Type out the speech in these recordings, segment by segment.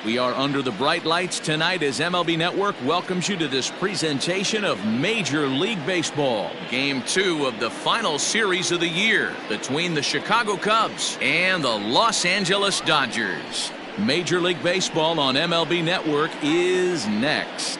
We are under the bright lights tonight as MLB Network welcomes you to this presentation of Major League Baseball. Game 2 of the final series of the year between the Chicago Cubs and the Los Angeles Dodgers. Major League Baseball on MLB Network is next.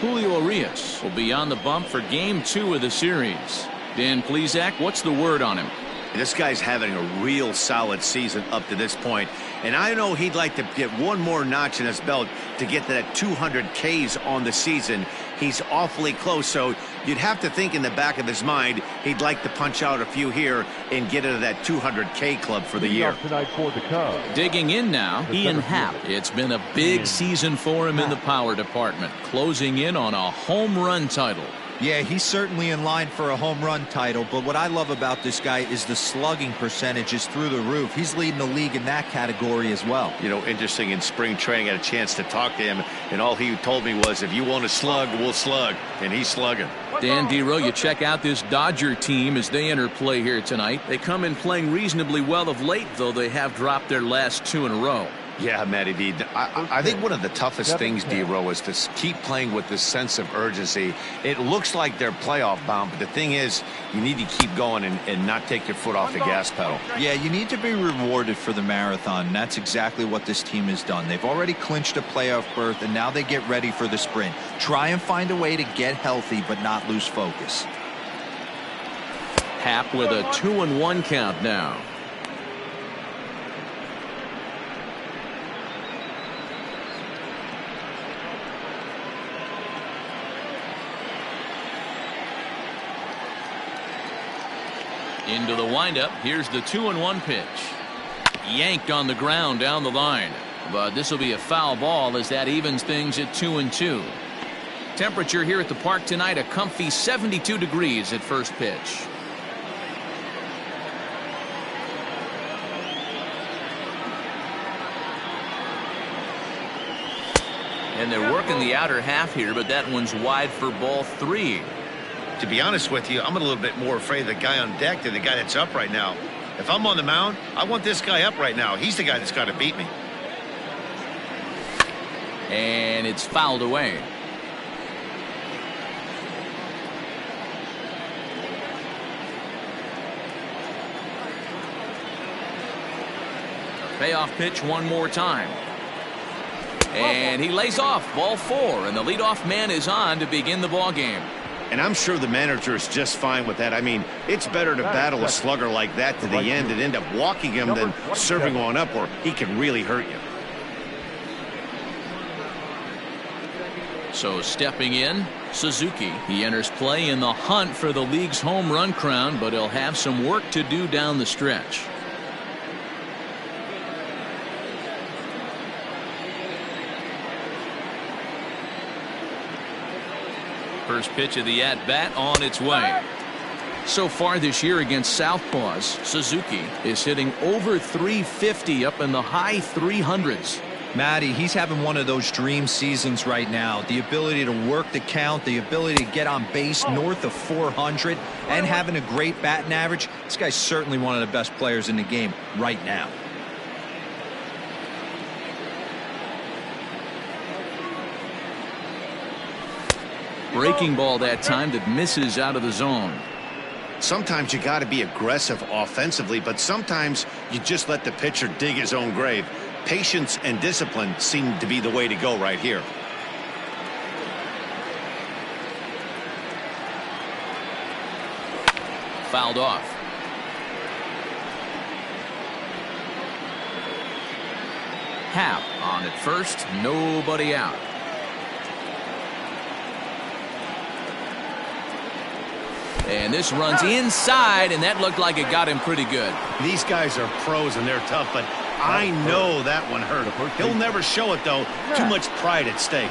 Urias will be on the bump for Game 2 of the series. Dan Plesac, what's the word on him? This guy's having a real solid season up to this point, and I know he'd like to get one more notch in his belt to get to that 200 Ks on the season. He's awfully close, so you'd have to think in the back of his mind he'd like to punch out a few here and get into that 200K club for the year. Tonight for the Cubs. Digging in now, Ian Happ. It's been a big season for him in the power department, closing in on a home run title. Yeah, he's certainly in line for a home run title, but what I love about this guy is the slugging percentage is through the roof. He's leading the league in that category as well. You know, interesting, in spring training, I had a chance to talk to him, and all he told me was, if you want to slug, we'll slug, and he's slugging. Dan Dero, you check out this Dodger team as they enter play here tonight. They come in playing reasonably well of late, though they have dropped their last 2 in a row. Yeah, Matty B. I think one of the toughest things, D-Row, is to keep playing with this sense of urgency. It looks like they're playoff bound, but the thing is, you need to keep going and not take your foot off the gas pedal. Yeah, you need to be rewarded for the marathon, and that's exactly what this team has done. They've already clinched a playoff berth, and now they get ready for the sprint. Try and find a way to get healthy, but not lose focus. Happ with a 2-1 count now. Into the windup. Here's the 2-1 pitch. Yanked on the ground down the line. But this will be a foul ball as that evens things at 2-2. Temperature here at the park tonight, a comfy 72 degrees at first pitch. And they're working the outer half here, but that one's wide for ball 3. To be honest with you, I'm a little bit more afraid of the guy on deck than the guy that's up right now. If I'm on the mound, I want this guy up right now. He's the guy that's got to beat me. And it's fouled away. Payoff pitch one more time. And he lays off ball 4, and the leadoff man is on to begin the ball game. And I'm sure the manager is just fine with that. I mean, it's better to battle a slugger like that to the end and end up walking him than serving one up, or he can really hurt you. So stepping in, Suzuki. He enters play in the hunt for the league's home run crown, but he'll have some work to do down the stretch. First pitch of the at-bat on its way. So far this year against Southpaws, Suzuki is hitting over 350 up in the high 300s. Matty, he's having one of those dream seasons right now. The ability to work the count, the ability to get on base north of 400, and having a great batting average. This guy's certainly one of the best players in the game right now. Breaking ball that time that misses out of the zone. Sometimes you got to be aggressive offensively, but sometimes you just let the pitcher dig his own grave. Patience and discipline seem to be the way to go right here. Fouled off. Happ on at first, nobody out. And this runs inside, and that looked like it got him pretty good. These guys are pros and they're tough, but I know that one hurt. He'll never show it, though. Too much pride at stake.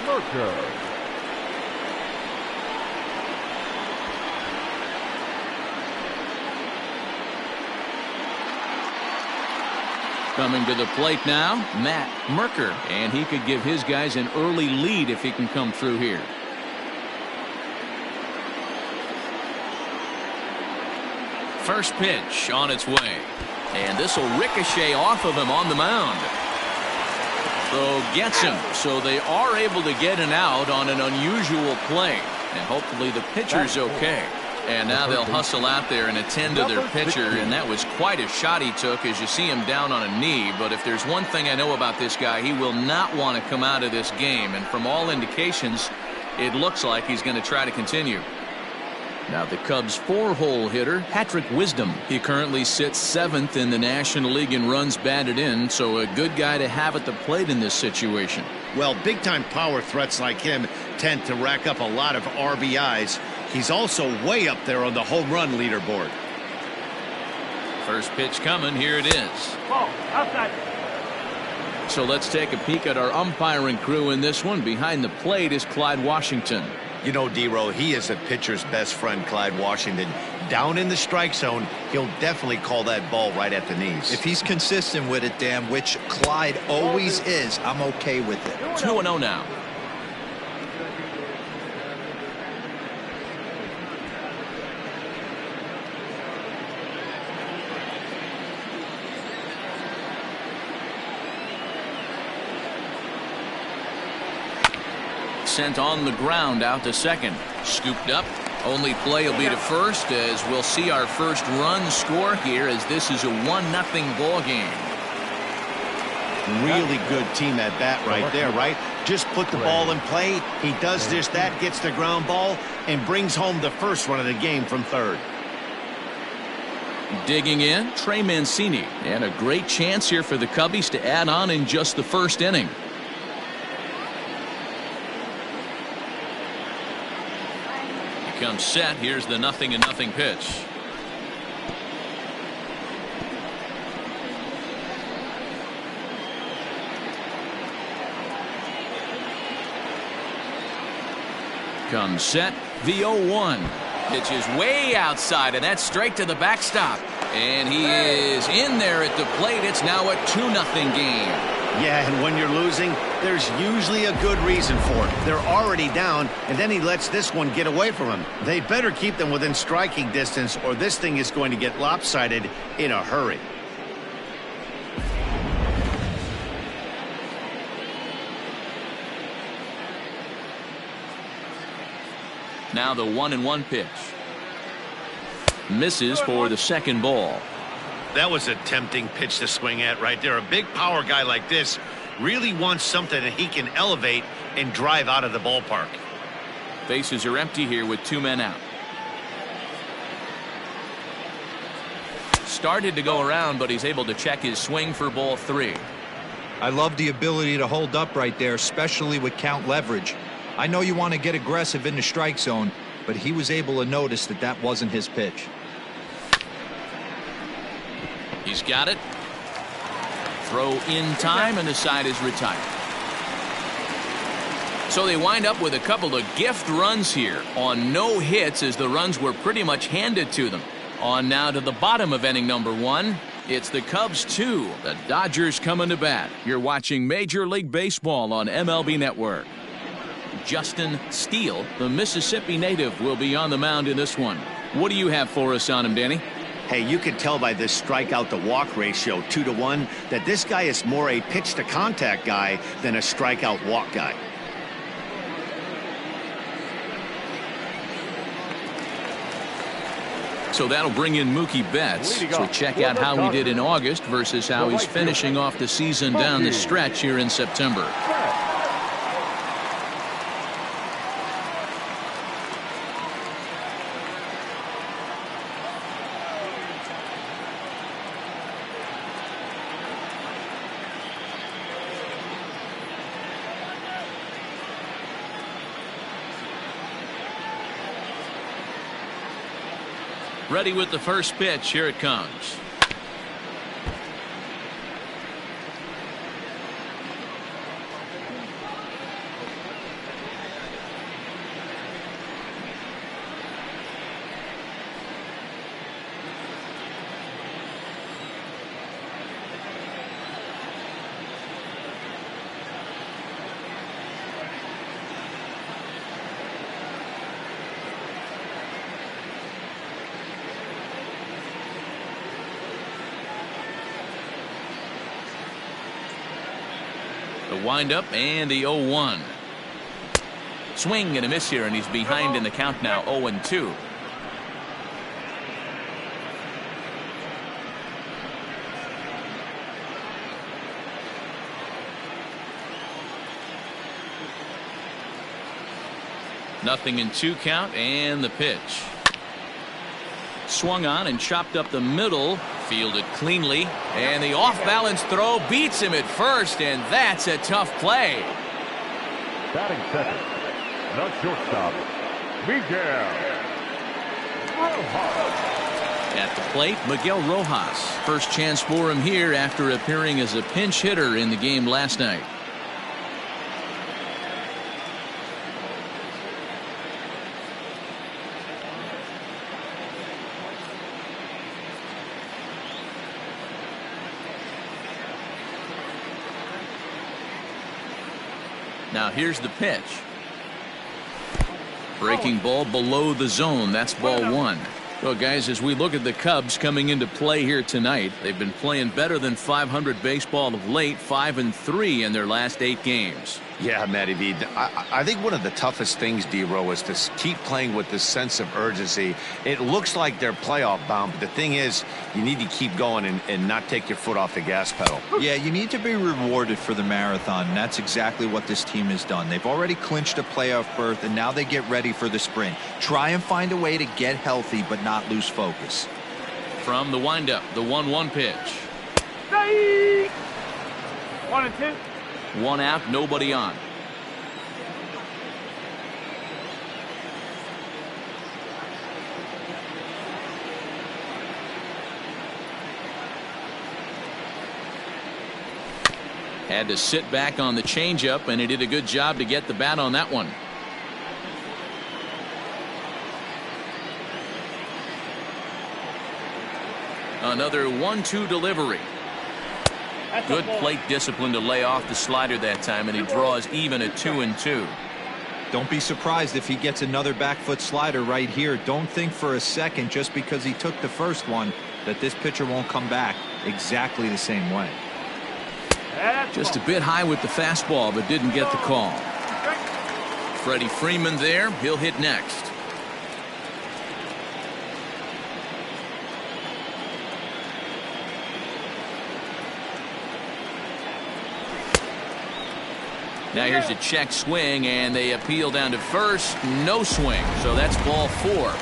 Coming to the plate now, Matt Merker, and he could give his guys an early lead if he can come through here. First pitch on its way. And this will ricochet off of him on the mound. Throw gets him. So they are able to get an out on an unusual play. And hopefully the pitcher's okay. And now they'll hustle out there and attend to their pitcher. And that was quite a shot he took as you see him down on a knee. But if there's one thing I know about this guy, he will not want to come out of this game. And from all indications, it looks like he's going to try to continue. Now the Cubs' 4-hole hitter, Patrick Wisdom. He currently sits 7th in the National League in runs batted in, so a good guy to have at the plate in this situation. Well, big-time power threats like him tend to rack up a lot of RBIs. He's also way up there on the home run leaderboard. First pitch coming. Here it is. Ball, outside. So let's take a peek at our umpiring crew in this one. Behind the plate is Clyde Washington. You know, D-Row, he is a pitcher's best friend, Clyde Washington. Down in the strike zone, he'll definitely call that ball right at the knees. If he's consistent with it, Dan, which Clyde always is, I'm okay with it. 2-0 now. Sent on the ground out to second. Scooped up. Only play will be to first as we'll see our first run score here as this is a 1-0 ball game. Really good team at bat right there, right? Just put the ball in play. He does just that, gets the ground ball, and brings home the first run of the game from third. Digging in, Trey Mancini. And a great chance here for the Cubbies to add on in just the first inning. Comes set. Here's the 0-0 pitch. Comes set. The 0-1 pitch is way outside, and that's straight to the backstop. And he is in there at the plate. It's now a 2-0 game. Yeah, and when you're losing, there's usually a good reason for it. They're already down, and then he lets this one get away from him. They better keep them within striking distance, or this thing is going to get lopsided in a hurry. Now the 1-1 pitch. Misses for the second ball. That was a tempting pitch to swing at right there. A big power guy like this really wants something that he can elevate and drive out of the ballpark. Bases are empty here with 2 men out. Started to go around, but he's able to check his swing for ball 3. I love the ability to hold up right there, especially with count leverage. I know you want to get aggressive in the strike zone, but he was able to notice that that wasn't his pitch. He's got it. Throw in time, and the side is retired. So they wind up with a couple of gift runs here on no hits as the runs were pretty much handed to them. On now to the bottom of inning number 1. It's the Cubs 2. The Dodgers coming to bat. You're watching Major League Baseball on MLB Network. Justin Steele, the Mississippi native, will be on the mound in this one. What do you have for us on him, Danny? Hey, you can tell by this strikeout to walk ratio 2-to-1 that this guy is more a pitch to contact guy than a strikeout walk guy. So that'll bring in Mookie Betts. So check out how he did in August versus how he's finishing off the season down the stretch here in September. Ready with the first pitch. Here it comes. The windup and the 0-1. Swing and a miss here, and he's behind in the count now, 0-2. Nothing in 2 count, and the pitch. Swung on and chopped up the middle, fielded cleanly, and the off-balance throw beats him at first, and that's a tough play. Batting second, the shortstop, Miguel Rojas. At the plate, Miguel Rojas. First chance for him here after appearing as a pinch hitter in the game last night. Now here's the pitch. Breaking ball below the zone. That's ball 1. Well, guys, as we look at the Cubs coming into play here tonight, they've been playing better than .500 baseball of late, 5-3 in their last 8 games. Yeah, Matty V. I think one of the toughest things, D-Row, is to keep playing with this sense of urgency. It looks like they're playoff bound, but the thing is, you need to keep going and not take your foot off the gas pedal. Yeah, you need to be rewarded for the marathon, and that's exactly what this team has done. They've already clinched a playoff berth, and now they get ready for the sprint. Try and find a way to get healthy, but not lose focus. From the windup, the 1-1 pitch. 1-2. 1 out, nobody on. Had to sit back on the changeup, and he did a good job to get the bat on that one. Another 1-2 delivery. Good plate discipline to lay off the slider that time, and he draws even at 2-2. Don't be surprised if he gets another back foot slider right here. Don't think for a second, just because he took the first one, that this pitcher won't come back exactly the same way. Just a bit high with the fastball, but didn't get the call. Freddie Freeman there. He'll hit next. Now here's a check swing, and they appeal down to first. No swing, so that's ball 4.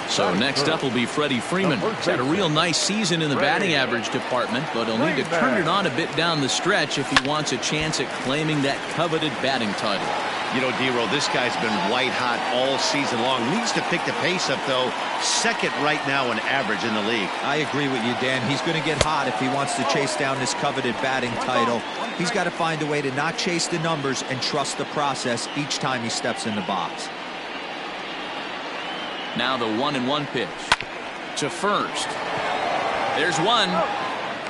So next up will be Freddie Freeman. He's had a real nice season in the batting average department, but he'll need to turn it on a bit down the stretch if he wants a chance at claiming that coveted batting title. You know, D-Row, this guy's been white hot all season long. Needs to pick the pace up, though. Second right now in average in the league. I agree with you, Dan. He's going to get hot if he wants to chase down this coveted batting title. He's got to find a way to not chase the numbers and trust the process each time he steps in the box. Now the 1-1 pitch to first. There's one.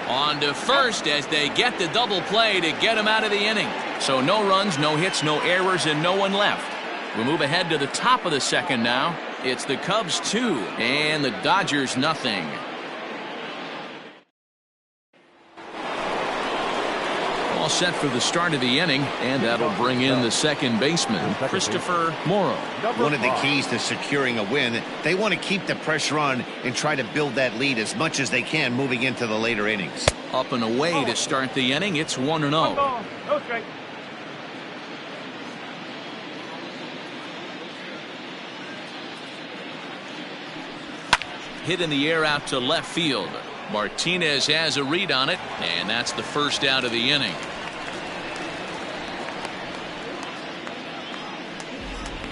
On to first as they get the double play to get him out of the inning. So no runs, no hits, no errors, and no one left. We move ahead to the top of the second now. It's the Cubs 2 and the Dodgers nothing. All set for the start of the inning, and that'll bring in the second baseman, Christopher Morrow. One of the keys to securing a win, they want to keep the pressure on and try to build that lead as much as they can moving into the later innings. Up and away to start the inning. It's 1-0. Hit in the air out to left field. Martinez has a read on it, and that's the first out of the inning.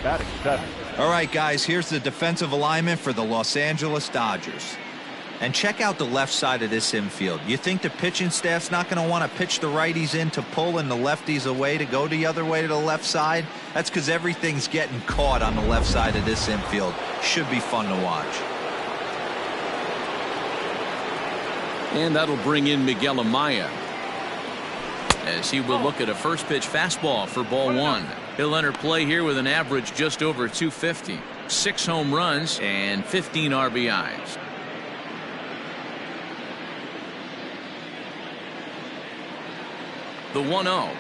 Batting 7. All right, guys, here's the defensive alignment for the Los Angeles Dodgers. And check out the left side of this infield. You think the pitching staff's not going to want to pitch the righties in to pull and the lefties away to go the other way to the left side? That's because everything's getting caught on the left side of this infield. Should be fun to watch. And that'll bring in Miguel Amaya, as he will look at a first pitch fastball for ball 1. He'll enter play here with an average just over 250, 6 home runs and 15 RBIs. The 1-0.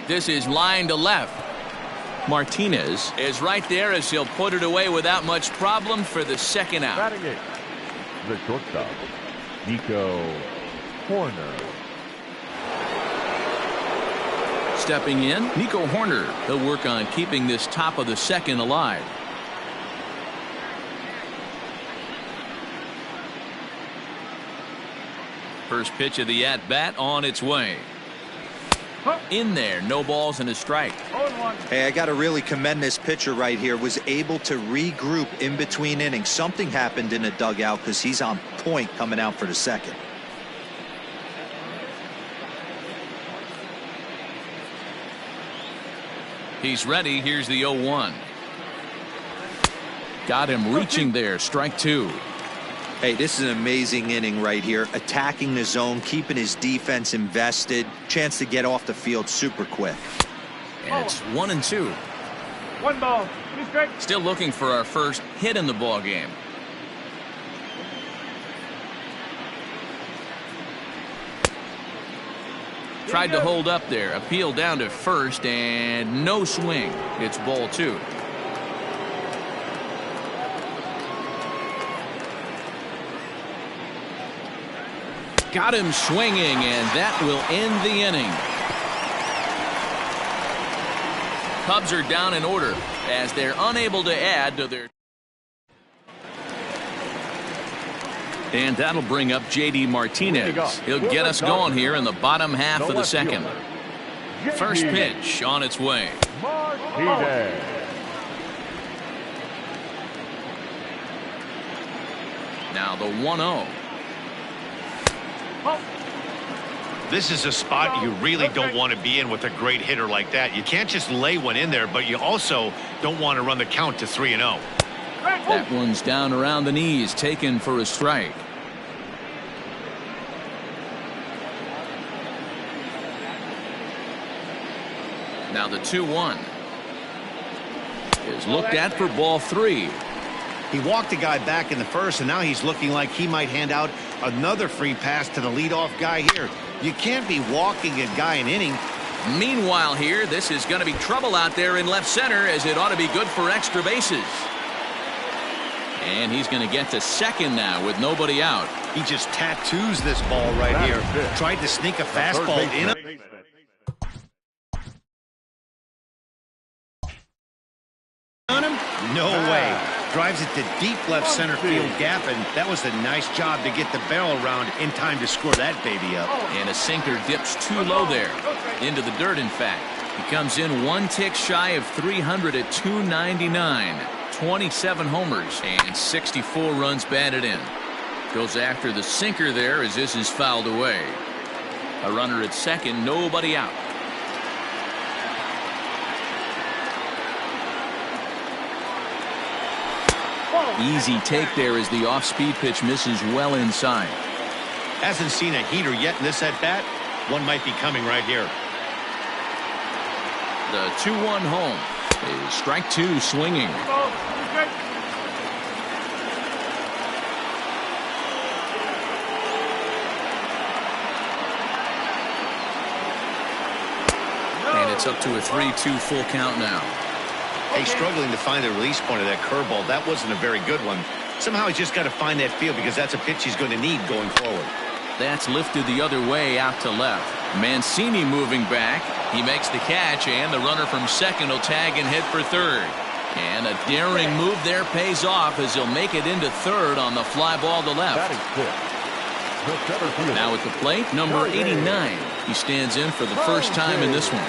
This is line to left. Martinez is right there as he'll put it away without much problem for the second out. Batting eighth, the shortstop, Nico Horner. Stepping in, Nico Horner. He'll work on keeping this top of the second alive. First pitch of the at-bat on its way. In there, no balls and a strike. Hey, I got to really commend this pitcher right here. Was able to regroup in between innings. Something happened in the dugout because he's on point coming out for the second. He's ready. Here's the 0-1. Got him reaching there. Strike two. Hey, this is an amazing inning right here. Attacking the zone, keeping his defense invested. Chance to get off the field super quick. And it's 1-2. 1 ball, 2 strikes. Still looking for our first hit in the ball game. Tried to hold up there. Appeal down to first and no swing. It's ball 2. Got him swinging, and that will end the inning. Cubs are down in order as they're unable to add to their. And that'll bring up J.D. Martinez. He'll get us going here in the bottom half of the second. First pitch on its way. Martinez. Now the 1-0. This is a spot you really don't want to be in with a great hitter like that. You can't just lay one in there, but you also don't want to run the count to 3-0. That one's down around the knees, taken for a strike. Now the 2-1 is looked at for ball 3. He walked a guy back in the first, and now he's looking like he might hand out another free pass to the leadoff guy here. You can't be walking a guy an inning. Meanwhile here, this is going to be trouble out there in left center, as it ought to be good for extra bases. And he's going to get to second now with nobody out. He just tattoos this ball right here. Tried to sneak a fastball in. On him? No way. Drives it to deep left center field gap, and that was a nice job to get the barrel around in time to score that baby up. And a sinker dips too low there. Into the dirt, in fact. He comes in one tick shy of 300 at 299. 27 homers and 64 runs batted in. Goes after the sinker there as this is fouled away. A runner at second, nobody out. Easy take there as the off-speed pitch misses well inside. Hasn't seen a heater yet in this at-bat. One might be coming right here. The 2-1 home is strike two swinging. And it's up to a 3-2 full count now. He's struggling to find the release point of that curveball. That wasn't a very good one. Somehow he's just got to find that feel, because that's a pitch he's going to need going forward. That's lifted the other way out to left. Mancini moving back. He makes the catch, and the runner from second will tag and hit for third. And a daring move there pays off as he'll make it into third on the fly ball to left. Now at the plate, number 89. He stands in for the first time in this one.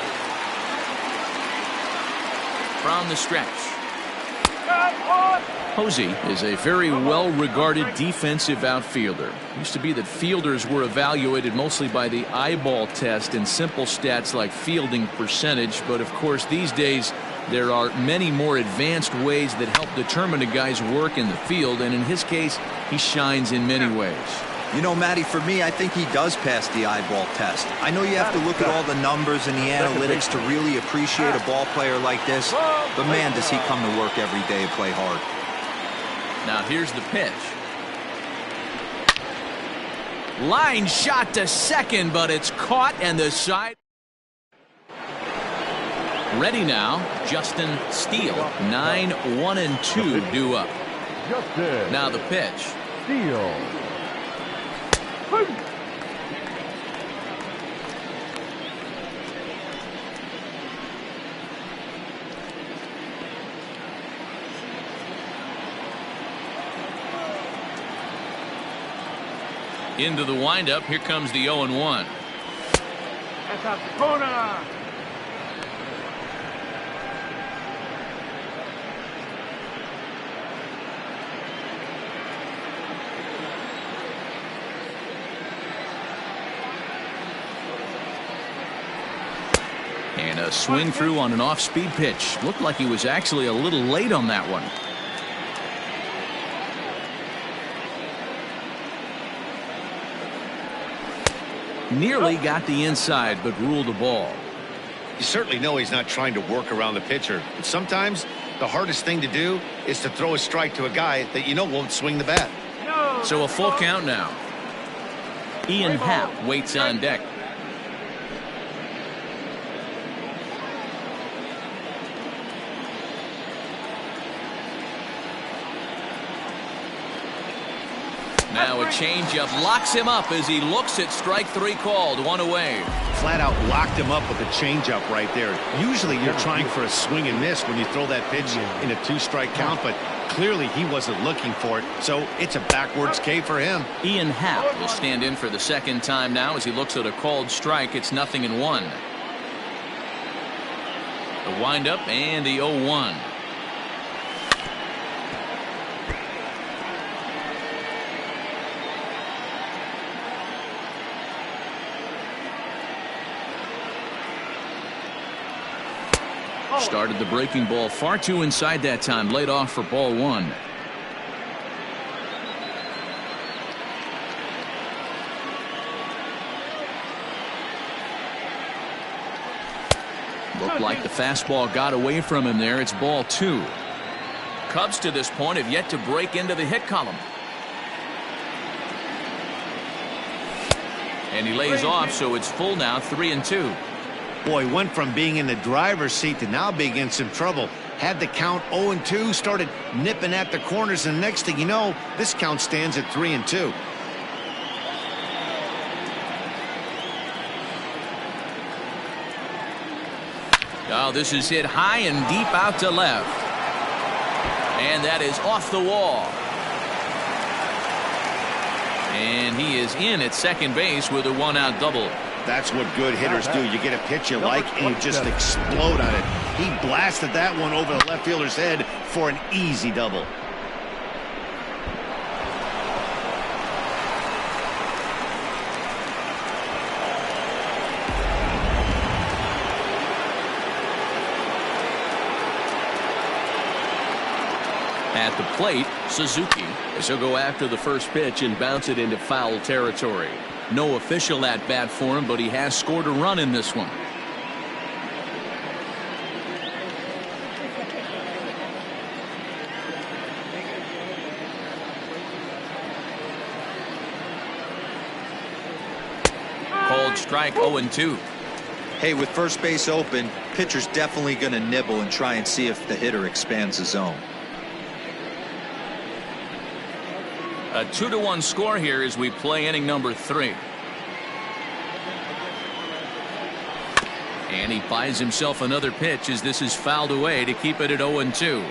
From the stretch. Posey is a very well-regarded defensive outfielder. Used to be that fielders were evaluated mostly by the eyeball test and simple stats like fielding percentage, but of course these days there are many more advanced ways that help determine a guy's work in the field, and in his case he shines in many ways. You know, Matty, for me, I think he does pass the eyeball test. I know you have to look at all the numbers and the analytics to really appreciate a ball player like this, but man, does he come to work every day and play hard. Now here's the pitch. Line shot to second, but it's caught, and the side. Ready now, Justin Steele. 9-1-2 due up. Justin Now the pitch. Steele. Into the windup. Here comes the 0-1. That's out the corner. And a swing through on an off-speed pitch. Looked like he was actually a little late on that one. Nearly got the inside, but ruled a ball. You certainly know he's not trying to work around the pitcher. But sometimes the hardest thing to do is to throw a strike to a guy that you know won't swing the bat. So a full count now. Ian Happ waits on deck. Now a changeup locks him up as he looks at strike 3 called. 1 away. Flat out locked him up with a changeup right there. Usually you're trying for a swing and miss when you throw that pitch in a 2-strike count, but clearly he wasn't looking for it, so it's a backwards K for him. Ian Happ will stand in for the second time now as he looks at a called strike. It's 0-1. The windup and the 0-1. Started the breaking ball far too inside that time. Laid off for ball 1. Looked like the fastball got away from him there. It's ball 2. Cubs to this point have yet to break into the hit column. And he lays off, so it's full now, 3-2. Boy, went from being in the driver's seat to now being in some trouble. Had the count 0-2, started nipping at the corners, and next thing you know, this count stands at 3-2. Oh, this is hit high and deep out to left. And that is off the wall. And he is in at second base with a 1-out double. That's what good hitters do. You get a pitch you like and you just explode on it. He blasted that one over the left fielder's head for an easy double. At the plate, Suzuki, as he'll go after the first pitch and bounce it into foul territory. No official at bat for him, but he has scored a run in this one. Called strike 0-2. Hey, with first base open, pitcher's definitely going to nibble and try and see if the hitter expands the zone. A 2-1 score here as we play inning number 3. And he buys himself another pitch as this is fouled away to keep it at 0-2.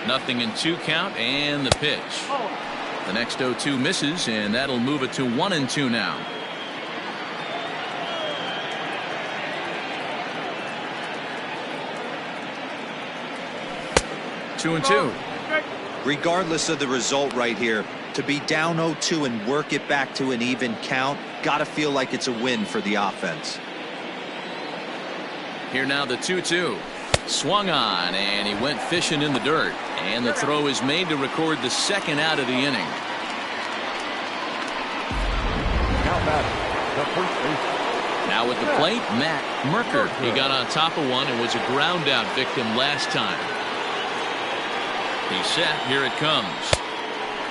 Nothing in 2 count and the pitch. The next 0-2 misses, and that'll move it to 1-2 now. Two and 2. Regardless of the result right here, to be down 0-2 and work it back to an even count, gotta feel like it's a win for the offense. Here now the 2-2. Swung on, and he went fishing in the dirt. And the throw is made to record the second out of the inning. Now at the plate, Matt Merker. He got on top of one and was a ground out victim last time. He's set. Here it comes.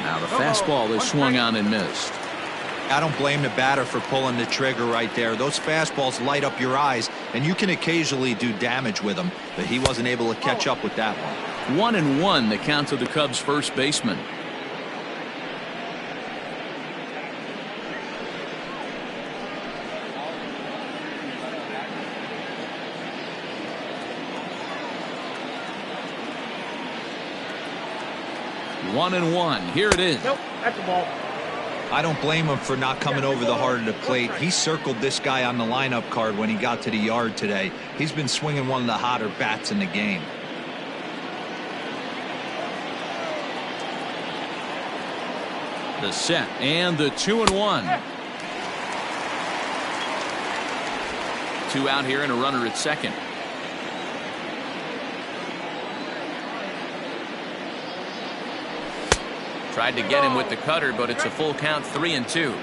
Now the fastball is swung on and missed. I don't blame the batter for pulling the trigger right there. Those fastballs light up your eyes, and you can occasionally do damage with them, but he wasn't able to catch up with that one. 1-1 the count to the Cubs first baseman. One and one. Here it is. Nope, that's a ball. I don't blame him for not coming over the heart of the plate. He circled this guy on the lineup card when he got to the yard today. He's been swinging one of the hotter bats in the game. The set and the 2-1. 2 out here and a runner at second. Tried to get him with the cutter, but it's a full count, 3-2.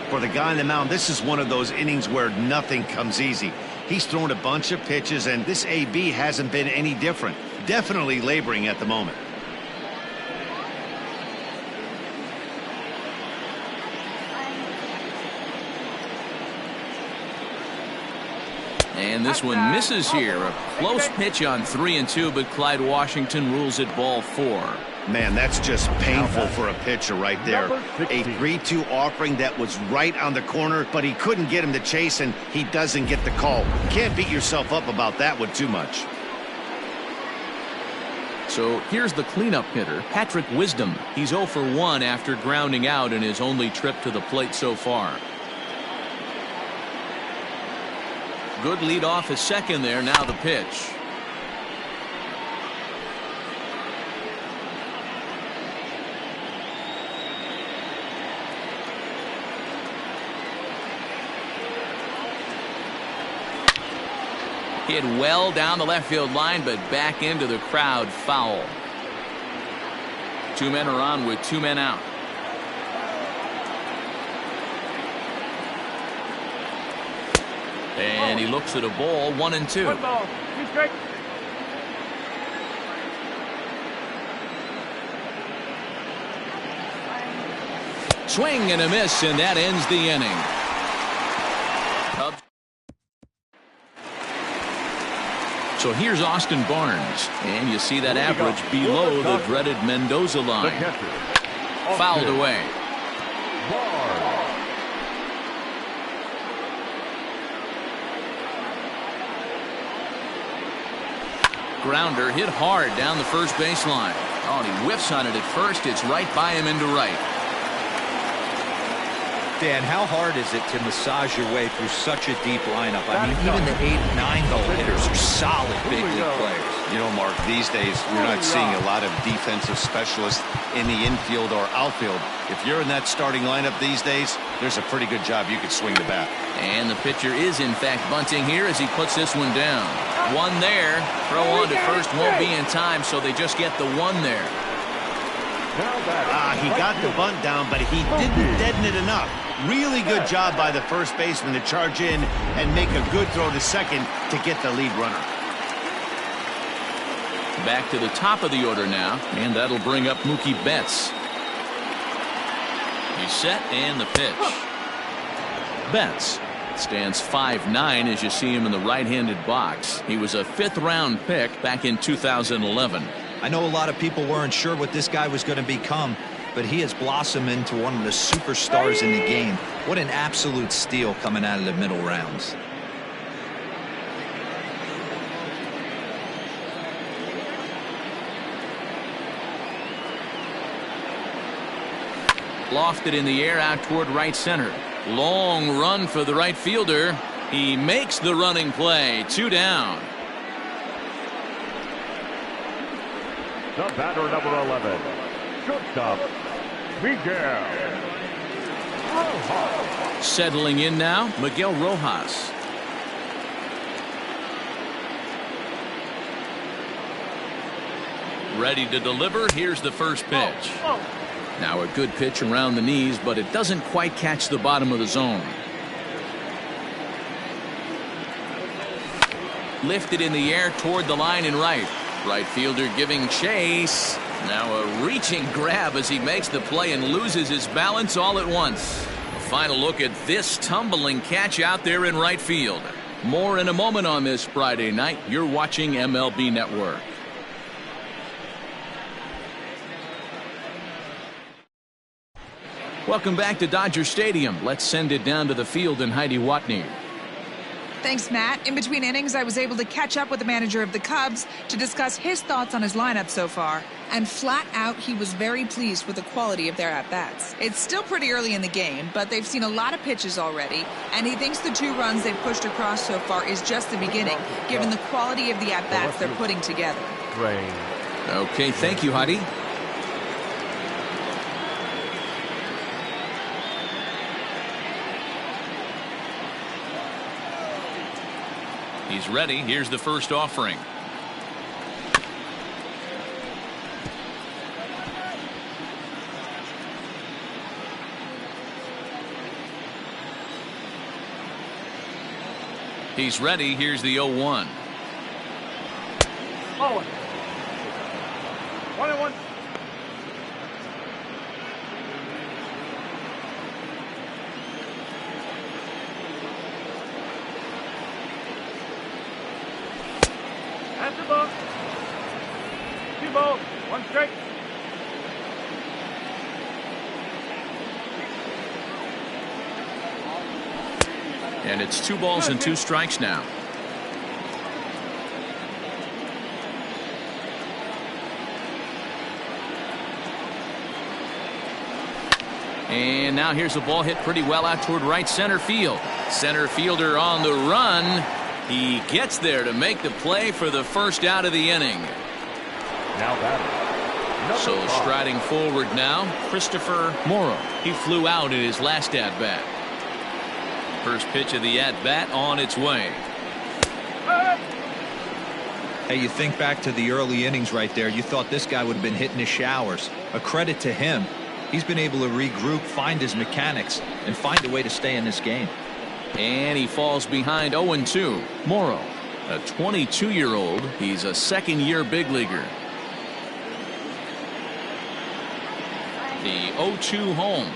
For the guy on the mound, this is one of those innings where nothing comes easy. He's thrown a bunch of pitches, and this AB hasn't been any different. Definitely laboring at the moment. And this one misses here. A close pitch on 3-2, but Clyde Washington rules it ball 4. Man, that's just painful for a pitcher right there. A 3-2 offering that was right on the corner, but he couldn't get him to chase, and he doesn't get the call. You can't beat yourself up about that one too much. So here's the cleanup hitter, Patrick Wisdom. He's 0 for 1 after grounding out in his only trip to the plate so far. Good lead off his second there. Now the pitch. Hit well down the left field line, but back into the crowd, foul. 2 men are on with 2 men out. And he looks at a ball, 1-2. 1 ball, 2 strikes. Swing and a miss, and that ends the inning. Cubs. So here's Austin Barnes, and you see that average below the dreaded Mendoza line. Fouled away. Grounder hit hard down the first baseline. Oh, and he whiffs on it at first. It's right by him into right. Dan, how hard is it to massage your way through such a deep lineup? I mean, even the 8 and 9 hole hitters are solid big league players. You know, Mark, these days you're not seeing a lot of defensive specialists in the infield or outfield. If you're in that starting lineup these days, there's a pretty good job you could swing the bat. And the pitcher is in fact bunting here as he puts this one down. 1 there. Throw on to first won't be in time, so they just get the 1 there. He got the bunt down, but he didn't deaden it enough. Really good job by the first baseman to charge in and make a good throw to second to get the lead runner. Back to the top of the order now, and that'll bring up Mookie Betts. He's set, and the pitch. Betts stands 5'9" as you see him in the right-handed box. He was a 5th-round pick back in 2011. I know a lot of people weren't sure what this guy was going to become, but he has blossomed into one of the superstars in the game. What an absolute steal coming out of the middle rounds. Lofted in the air out toward right center. Long run for the right fielder. He makes the running play. 2 down. The batter, number 11, shortstop, Miguel Rojas. Settling in now, Miguel Rojas. Ready to deliver. Here's the first pitch. Now a good pitch around the knees, but it doesn't quite catch the bottom of the zone. Lifted in the air toward the line and right. Right fielder giving chase. Now a reaching grab as he makes the play and loses his balance all at once. final look at this tumbling catch out there in right field. More in a moment on this Friday night. You're watching MLB Network. Welcome back to Dodger Stadium. Let's send it down to the field and Heidi Watney. Thanks, Matt. In between innings, I was able to catch up with the manager of the Cubs to discuss his thoughts on his lineup so far. And flat out, he was very pleased with the quality of their at-bats. It's still pretty early in the game, but they've seen a lot of pitches already, and he thinks the 2 runs they've pushed across so far is just the beginning, given the quality of the at-bats they're putting together. Okay, thank you, Heidi. He's ready. Here's the first offering. He's ready. Here's the 0-1. Oh. 1-1. That's the ball. 2 balls, 1 strike. And it's 2 balls and 2 strikes now. And now here's a ball hit pretty well out toward right center field. Center fielder on the run. He gets there to make the play for the first out of the inning. Now batting. So striding forward now, Christopher Morrow. He flew out in his last at-bat. First pitch of the at-bat on its way. Hey, you think back to the early innings right there. You thought this guy would have been hitting his showers. A credit to him. He's been able to regroup, find his mechanics, and find a way to stay in this game. And he falls behind 0-2. Morrow, a 22-year-old. He's a second-year big leaguer. The 0-2 home.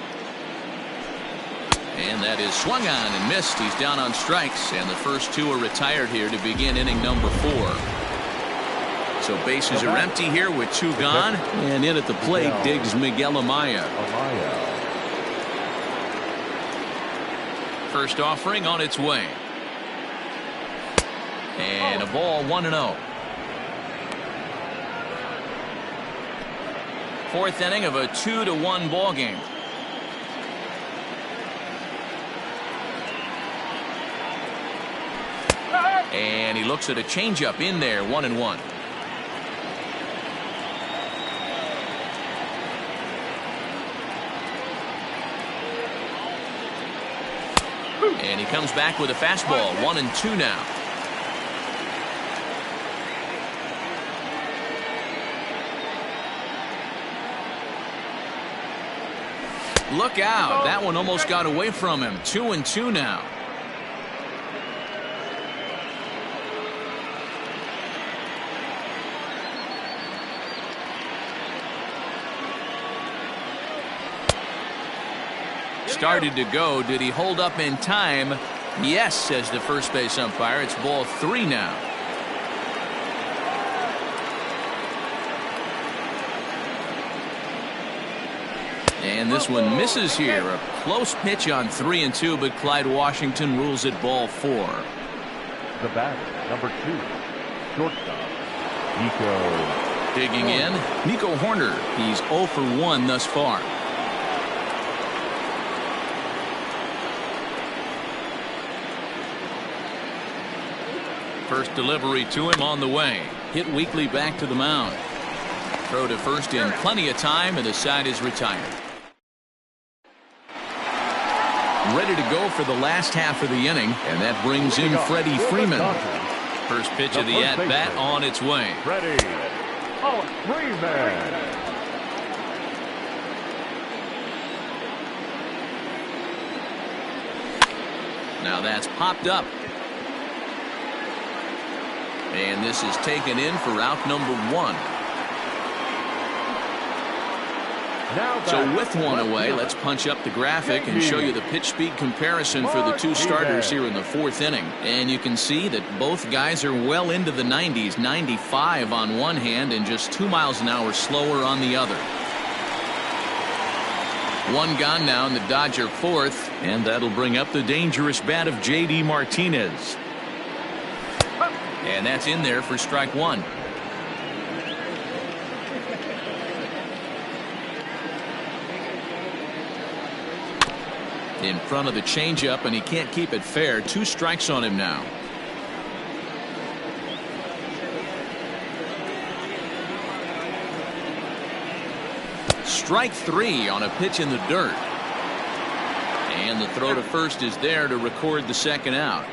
And that is swung on and missed. He's down on strikes, and the first 2 are retired here to begin inning number 4. So bases are empty here with 2 gone, and in at the plate digs Miguel Amaya. First offering on its way. And a ball, 1-0. 4th inning of a 2-1 ball game. And he looks at a changeup in there, 1-1. And he comes back with a fastball, 1-2 now. Look out. That one almost got away from him. 2-2 now. Started to go. Did he hold up in time? Yes, says the first base umpire. It's ball 3 now. And this one misses here. A close pitch on 3-2, but Clyde Washington rules it ball 4. The batter, number 2, shortstop, Nico. Digging in, Nico Horner. He's 0 for 1 thus far. First delivery to him on the way. Hit weakly back to the mound. Throw to first in plenty of time, and the side is retired. Ready to go for the last half of the inning, and that brings in Freddie Freeman. First pitch of the at-bat on its way. Freddie Freeman. Now that's popped up. And this is taken in for out number 1. So with one away, let's punch up the graphic and show you the pitch speed comparison for the two starters here in the fourth inning. And you can see that both guys are well into the 90s, 95 on one hand and just 2 miles an hour slower on the other. One gone now in the Dodger fourth, and that'll bring up the dangerous bat of J.D. Martinez. And that's in there for strike one. In front of the changeup, and he can't keep it fair. 2 strikes on him now. Strike 3 on a pitch in the dirt. And the throw to first is there to record the second out.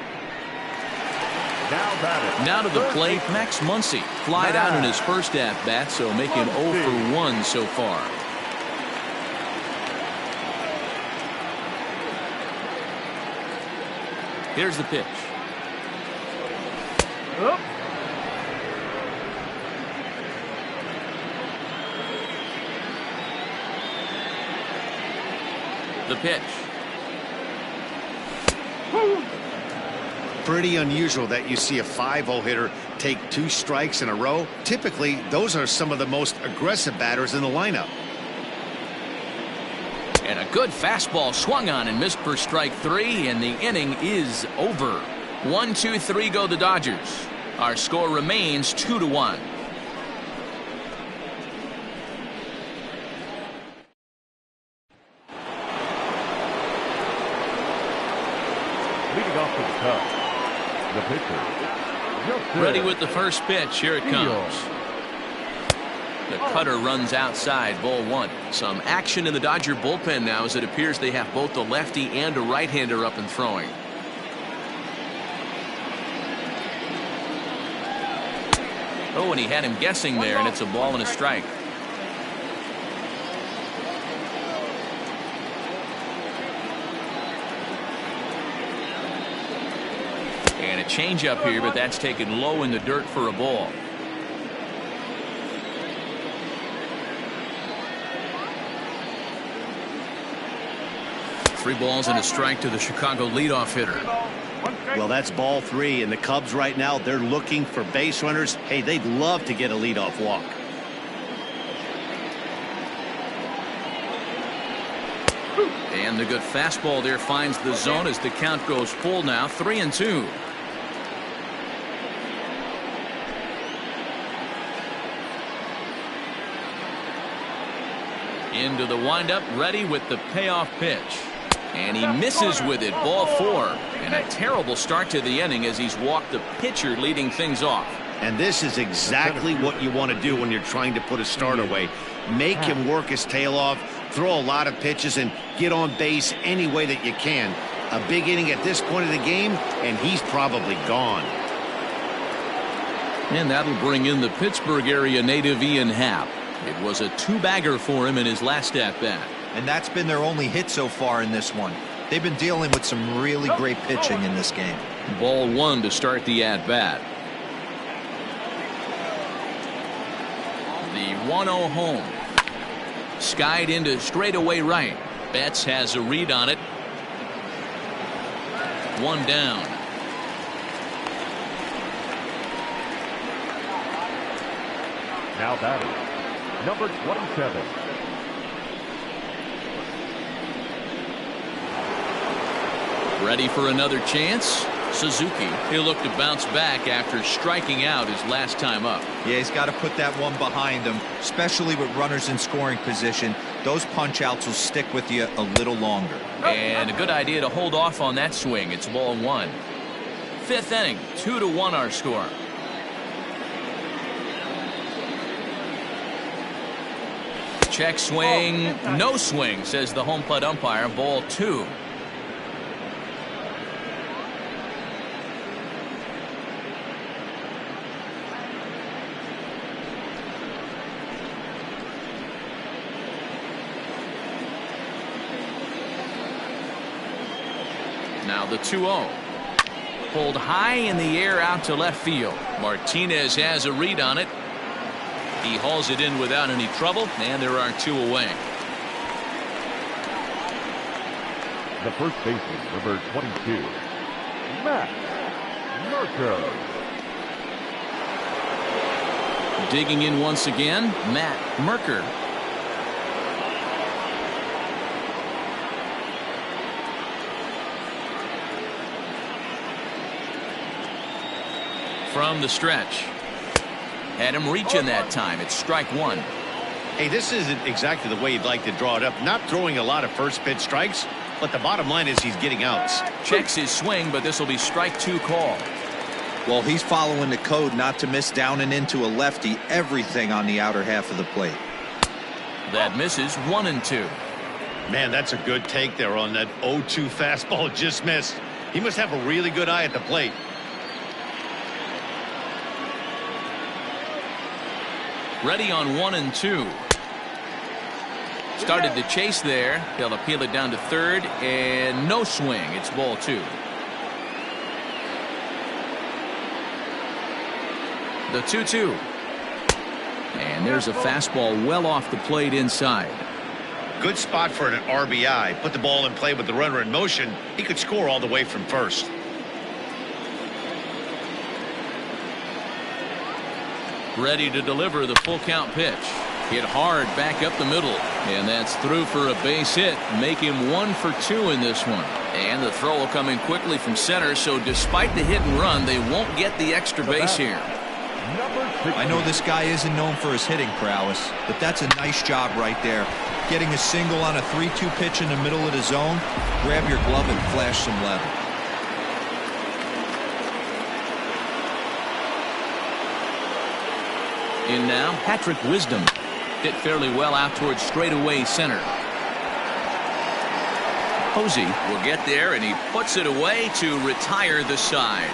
Now to the plate, Max Muncy. Flied out in his first at-bat, so making 0 for 1 so far. Here's the pitch. The pitch. Pretty unusual that you see a 5-0 hitter take 2 strikes in a row. Typically, those are some of the most aggressive batters in the lineup. And a good fastball swung on and missed for strike 3, and the inning is over. 1-2-3 go the Dodgers. Our score remains 2-1. Leading off for the Cubs, the pitcher. Ready with the first pitch. Here it comes. The cutter runs outside, ball 1. Some action in the Dodger bullpen now, as it appears they have both a lefty and a right-hander up and throwing. Oh, and he had him guessing there, and it's a ball and a strike. And a changeup here, but that's taken low in the dirt for a ball. Three balls and a strike to the Chicago leadoff hitter. Well, that's ball 3, and the Cubs right now, they're looking for base runners. Hey, they'd love to get a leadoff walk. And the good fastball there finds the zone as the count goes full now, 3-2. Into the windup, ready with the payoff pitch. And he misses with it, ball 4. And a terrible start to the inning as he's walked the pitcher leading things off. And this is exactly what you want to do when you're trying to put a start away. Make him work his tail off, throw a lot of pitches, and get on base any way that you can. A big inning at this point of the game, and he's probably gone. And that'll bring in the Pittsburgh area native Ian Happ. It was a 2-bagger for him in his last at-bat. And that's been their only hit so far in this one. They've been dealing with some really great pitching in this game. Ball 1 to start the at-bat. The 1-0 home. Skied into straightaway right. Betts has a read on it. 1 down. Now batting, number 27. Ready for another chance? Suzuki. He'll look to bounce back after striking out his last time up. Yeah, he's got to put that one behind him, especially with runners in scoring position. Those punch outs will stick with you a little longer. And a good idea to hold off on that swing. It's ball 1. 5th inning, 2-1 our score. Check swing, no swing, says the home plate umpire. Ball 2. Now the 2-0. Pulled high in the air out to left field. Martinez has a read on it. He hauls it in without any trouble, and there are 2 away. The first baseman, number 22, Matt Merker. Digging in once again, Matt Merker. From the stretch. Had him reaching that time. It's strike one. Hey, this isn't exactly the way you'd like to draw it up. Not throwing a lot of first pitch strikes, but the bottom line is he's getting outs. Checks his swing, but this will be strike two call. Well, he's following the code not to miss down and into a lefty. Everything on the outer half of the plate. That misses 1-2. Man, that's a good take there on that 0-2 fastball just missed. He must have a really good eye at the plate. Ready on 1-2. Started to chase there. He'll appeal it down to third, and no swing. It's ball two. The 2-2. And there's a fastball well off the plate inside. Good spot for an RBI. Put the ball in play with the runner in motion. He could score all the way from first. Ready to deliver the full count pitch. Hit hard back up the middle. And that's through for a base hit. Make him 1 for 2 in this one. And the throw will come in quickly from center. So despite the hit and run, they won't get the extra base here. I know this guy isn't known for his hitting prowess, but that's a nice job right there. Getting a single on a 3-2 pitch in the middle of the zone. Grab your glove and flash some leather. In now, Patrick Wisdom. Hit fairly well out towards straightaway center. Posey will get there, and he puts it away to retire the side.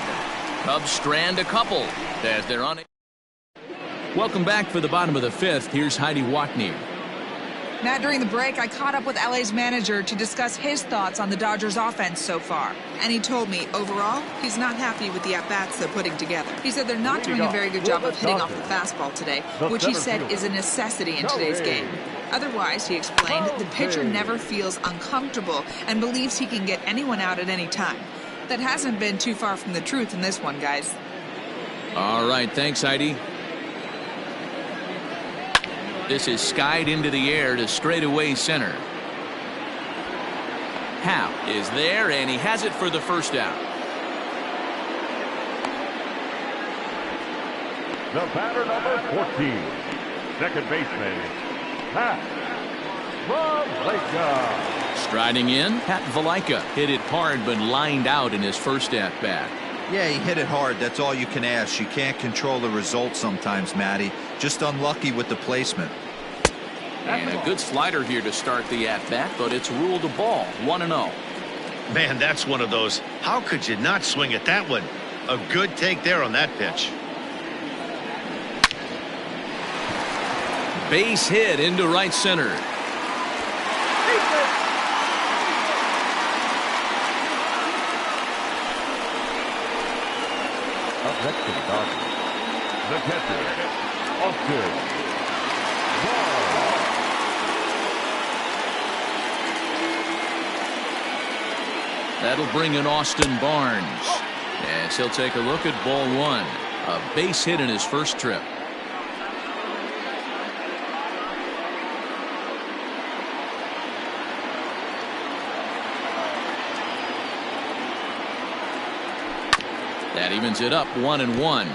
Cubs strand a couple as they're on it. Welcome back for the bottom of the fifth. Here's Heidi Watney. Matt, during the break, I caught up with LA's manager to discuss his thoughts on the Dodgers' offense so far. And he told me, overall, he's not happy with the at-bats they're putting together. He said they're not doing a very good job of hitting off the fastball today, which he said is a necessity in today's game. Otherwise, he explained, the pitcher never feels uncomfortable and believes he can get anyone out at any time. That hasn't been too far from the truth in this one, guys. All right, thanks, Heidi. This is skied into the air to straightaway center. Howe is there, and he has it for the first out. The batter, number 14, second baseman, Pat Valaika. Striding in, Pat Valaika hit it hard but lined out in his first at-bat. Yeah, he hit it hard. That's all you can ask. You can't control the result sometimes, Matty. Just unlucky with the placement. And a good slider here to start the at-bat, but it's ruled a ball. 1-0. Man, that's one of those. How could you not swing at that one? A good take there on that pitch. Base hit into right center. Up next to the Dodgers, the catcher, Austin Barnes. That'll bring in Austin Barnes. As he'll take a look at ball one. A base hit in his first trip. That evens it up 1-1.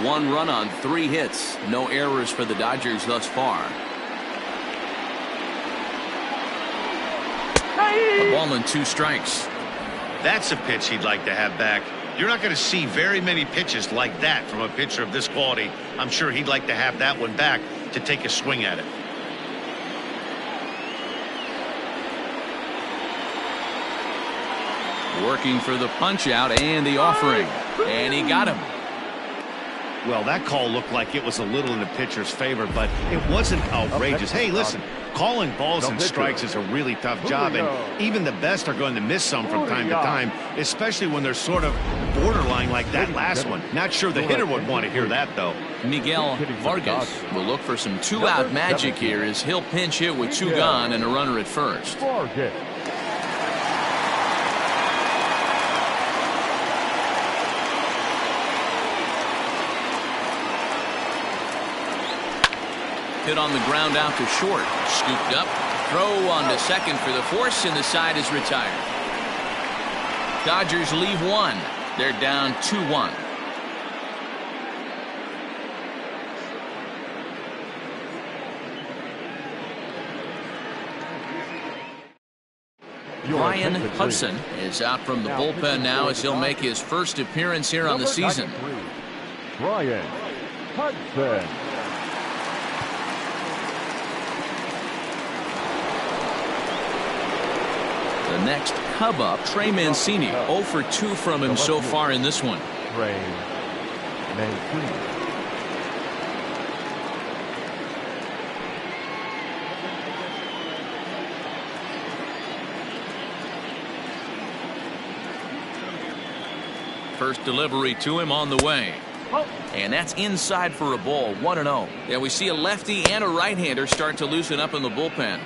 1 run on 3 hits. No errors for the Dodgers thus far. A ball and 2 strikes. That's a pitch he'd like to have back. You're not going to see very many pitches like that from a pitcher of this quality. I'm sure he'd like to have that one back to take a swing at it. Working for the punch out and the offering. And he got him. Well, that call looked like it was a little in the pitcher's favor, but it wasn't outrageous. Hey, listen, calling balls and strikes is a really tough job, and even the best are going to miss some from time to time, especially when they're sort of borderline like that last one. Not sure the hitter would want to hear that, though. Miguel Vargas will look for some 2-out magic here as he'll pinch hit with 2 gone and a runner at first. Vargas. hit on the ground out to short. Scooped up. Throw on to second for the force, and the side is retired. Dodgers leave one. They're down 2-1. Ryan Hudson is out from the bullpen now as he'll make his first appearance here on the season. Ryan Hudson. The next Cub up, Trey Mancini. 0 for 2 from him so far in this one. Trey Mancini. First delivery to him on the way. And that's inside for a ball. 1-0. Yeah, we see a lefty and a right-hander start to loosen up in the bullpen.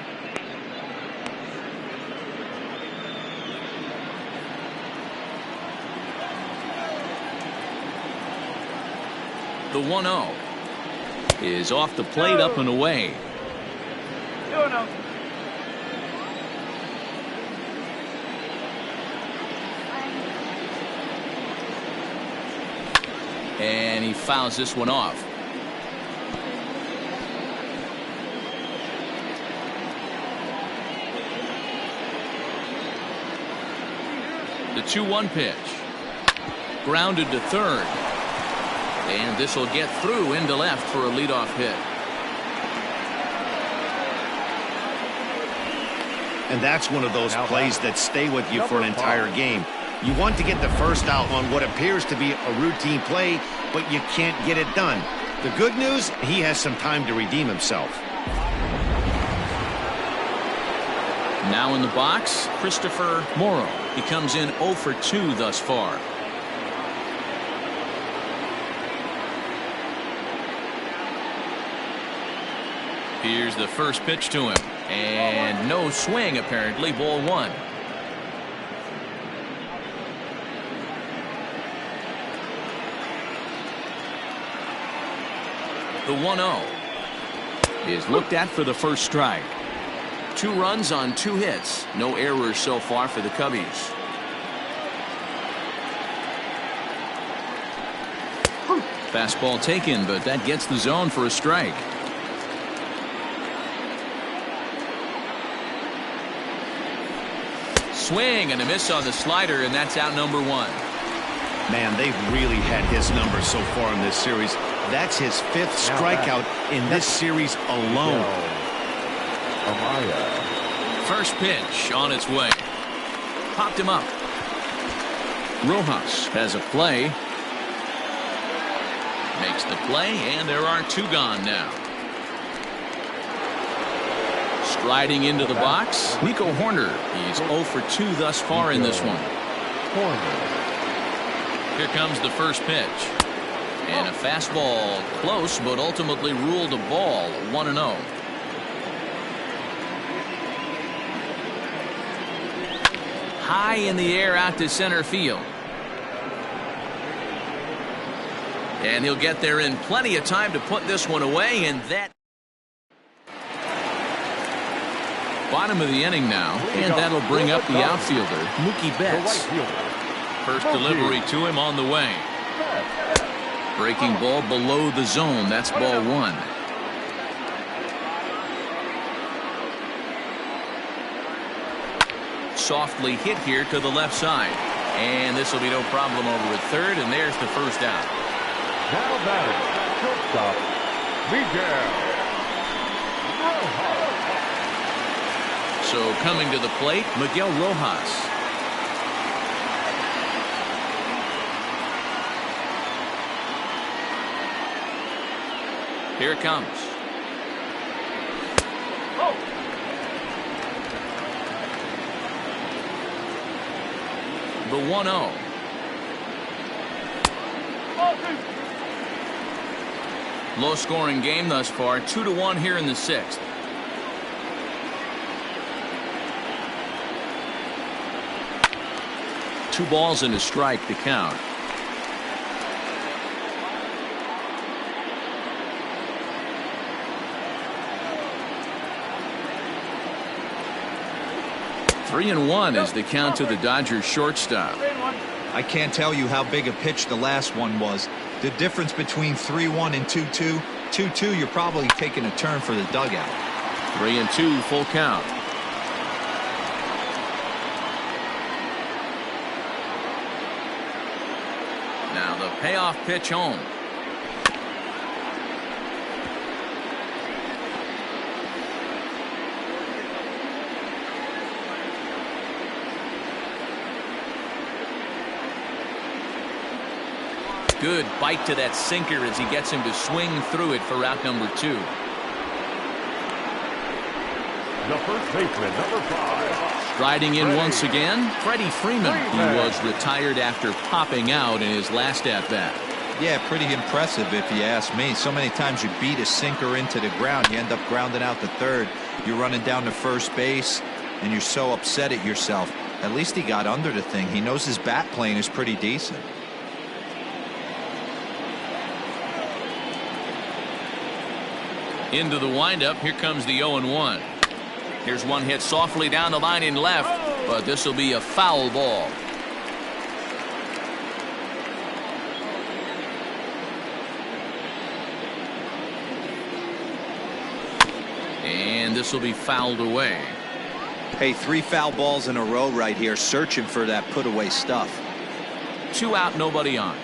The 1-0 is off the plate, up and away. 2-0. And he fouls this one off. The 2-1 pitch. Grounded to third. And this will get through into left for a leadoff hit. And that's one of those plays that stay with you for an entire game. You want to get the first out on what appears to be a routine play, but you can't get it done. The good news, he has some time to redeem himself. Now in the box, Christopher Morrow. He comes in 0 for 2 thus far. Here's the first pitch to him. And no swing, apparently. Ball 1. The 1-0 is looked at for the first strike. 2 runs on 2 hits. No errors so far for the Cubbies. Fastball taken, but that gets the zone for a strike. Swing and a miss on the slider, and that's out number 1. Man, they've really had his number so far in this series. That's his 5th strikeout in this series alone. First pitch on its way. Popped him up. Rojas has a play. Makes the play, and there are 2 gone now. Striding into the box, Nico Hoerner. He's 0 for 2 thus far in this one. Here comes the first pitch. And a fastball close, but ultimately ruled a ball. 1-0. High in the air out to center field. And he'll get there in plenty of time to put this one away, and that bottom of the inning now, and that'll bring up the outfielder, Mookie Betts. First delivery to him on the way. Breaking ball below the zone. That's ball 1. Softly hit here to the left side. And this will be no problem over at third, and there's the first out. Now batting, shortstop, Miguel Rojas. So coming to the plate, Miguel Rojas. Here it comes. The 1-0. Low scoring game thus far. 2-1 here in the 6th. Two balls and a strike to count. 3-1 is the count to the Dodgers shortstop. I can't tell you how big a pitch the last one was. The difference between 3-1 and 2-2. 2-2, you're probably taking a turn for the dugout. 3-2, full count. Now the payoff pitch home. Good bite to that sinker as he gets him to swing through it for out number 2. The first baseman, number 5. Striding in once again, Freddie Freeman. He was retired after popping out in his last at-bat. Yeah, pretty impressive if you ask me. So many times you beat a sinker into the ground, you end up grounding out to third. You're running down to first base, and you're so upset at yourself. At least he got under the thing. He knows his bat playing is pretty decent. Into the windup, here comes the 0-1. Here's one hit softly down the line in left, but this will be a foul ball. And this will be fouled away. Hey, 3 foul balls in a row right here, searching for that put away stuff. 2 out, nobody on.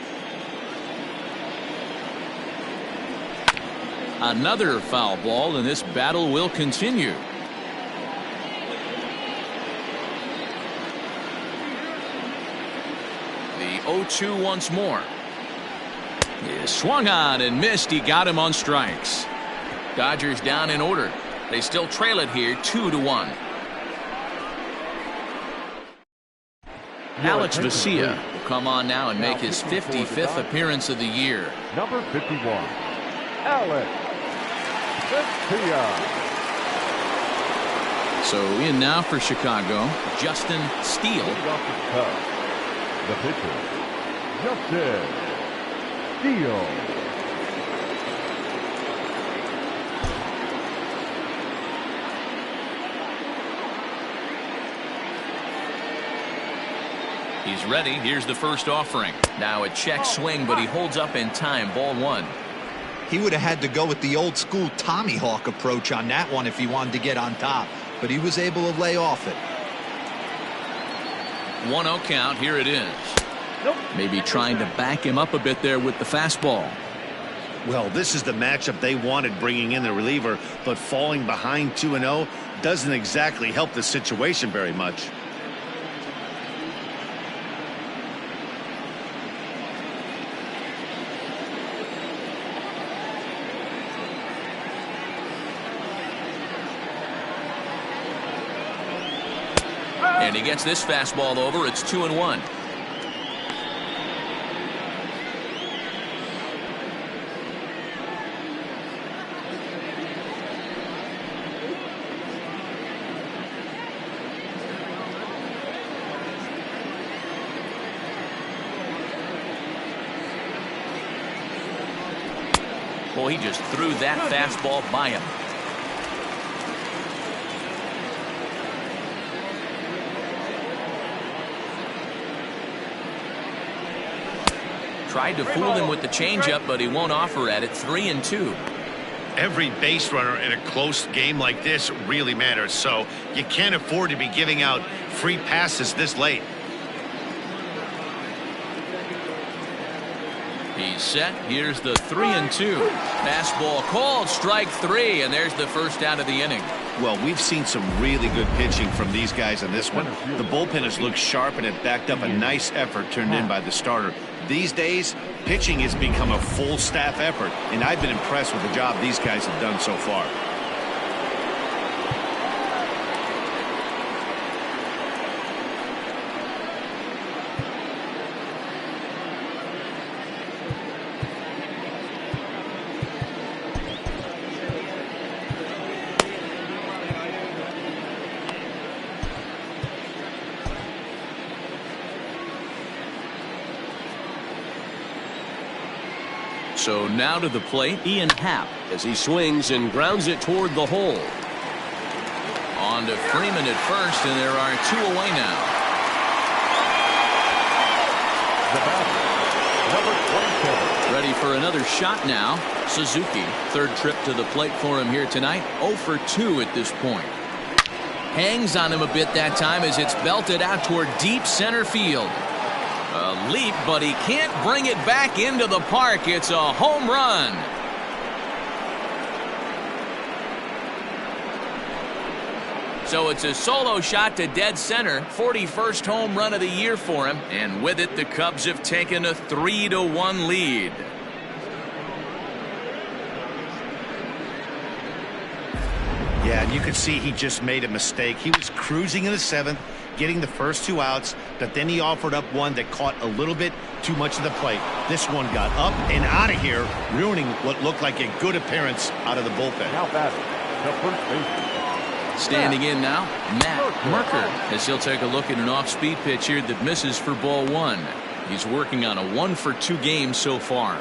Another foul ball, and this battle will continue. The 0-2 once more. He swung on and missed. He got him on strikes. Dodgers down in order. They still trail it here 2-1. Alex Vesia will come on now and make his 55th appearance of the year. Number 51, Alex Vesia. So in now for Chicago, Justin Steele. The pitcher, Justin Steele. He's ready. Here's the first offering. Now a check swing, but he holds up in time. Ball 1. He would have had to go with the old school Tommy Hawk approach on that one if he wanted to get on top, but he was able to lay off it. 1-0 count. Here it is. Maybe trying to back him up a bit there with the fastball. Well, this is the matchup they wanted, bringing in the reliever, but falling behind 2-0 doesn't exactly help the situation very much. And he gets this fastball over. It's 2-1. Boy, he just threw that fastball by him. Tried to fool him with the changeup, but he won't offer at it. 3-2. Every base runner in a close game like this really matters, so you can't afford to be giving out free passes this late. He's set. Here's the 3-2. Fastball called, strike 3, and there's the first out of the inning. Well, we've seen some really good pitching from these guys on this one. The bullpen has looked sharp, and it backed up a nice effort turned in by the starter. These days, pitching has become a full staff effort, and I've been impressed with the job these guys have done so far. So now to the plate, Ian Happ, as he swings and grounds it toward the hole. On to Freeman at first, and there are 2 away now. The batter, number 27. Ready for another shot now. Suzuki, third trip to the plate for him here tonight. 0 for 2 at this point. Hangs on him a bit that time as it's belted out toward deep center field. A leap, but he can't bring it back into the park. It's a home run. So it's a solo shot to dead center. 41st home run of the year for him. And with it, the Cubs have taken a 3-1 lead. Yeah, and you can see he just made a mistake. He was cruising in the 7th, getting the first 2 outs, but then he offered up one that caught a little bit too much of the plate. This one got up and out of here, ruining what looked like a good appearance out of the bullpen. Now batting, the first baseman. Standing in now, Matt Merker, as he'll take a look at an off-speed pitch here that misses for ball 1. He's working on a 1 for 2 game so far.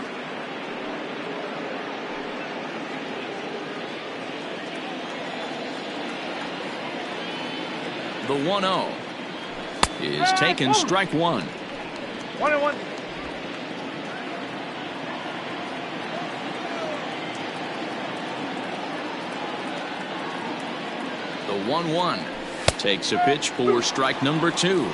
The 1-0 is taken, strike 1. 1-1. The 1-1 takes a pitch for strike number 2.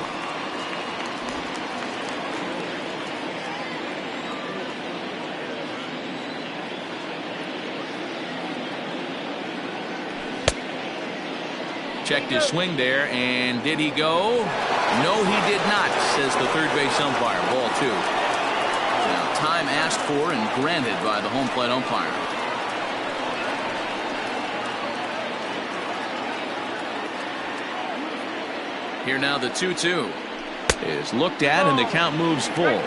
Checked his swing there, and did he go? No, he did not, says the third base umpire. Ball 2. Now, time asked for and granted by the home plate umpire. Here now, the 2-2 is looked at, and the count moves full.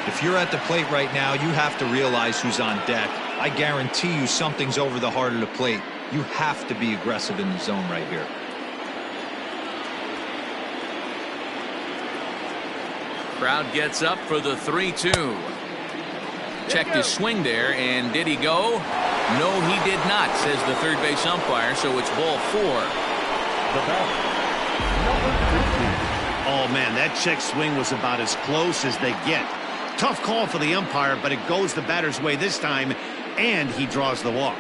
If you're at the plate right now, you have to realize who's on deck. I guarantee you something's over the heart of the plate. You have to be aggressive in the zone right here. Crowd gets up for the 3-2. Checked his swing there, and did he go? No, he did not, says the third base umpire, so it's ball 4. The batter, number 16. Oh, man, that check swing was about as close as they get. Tough call for the umpire, but it goes the batter's way this time, and he draws the walk.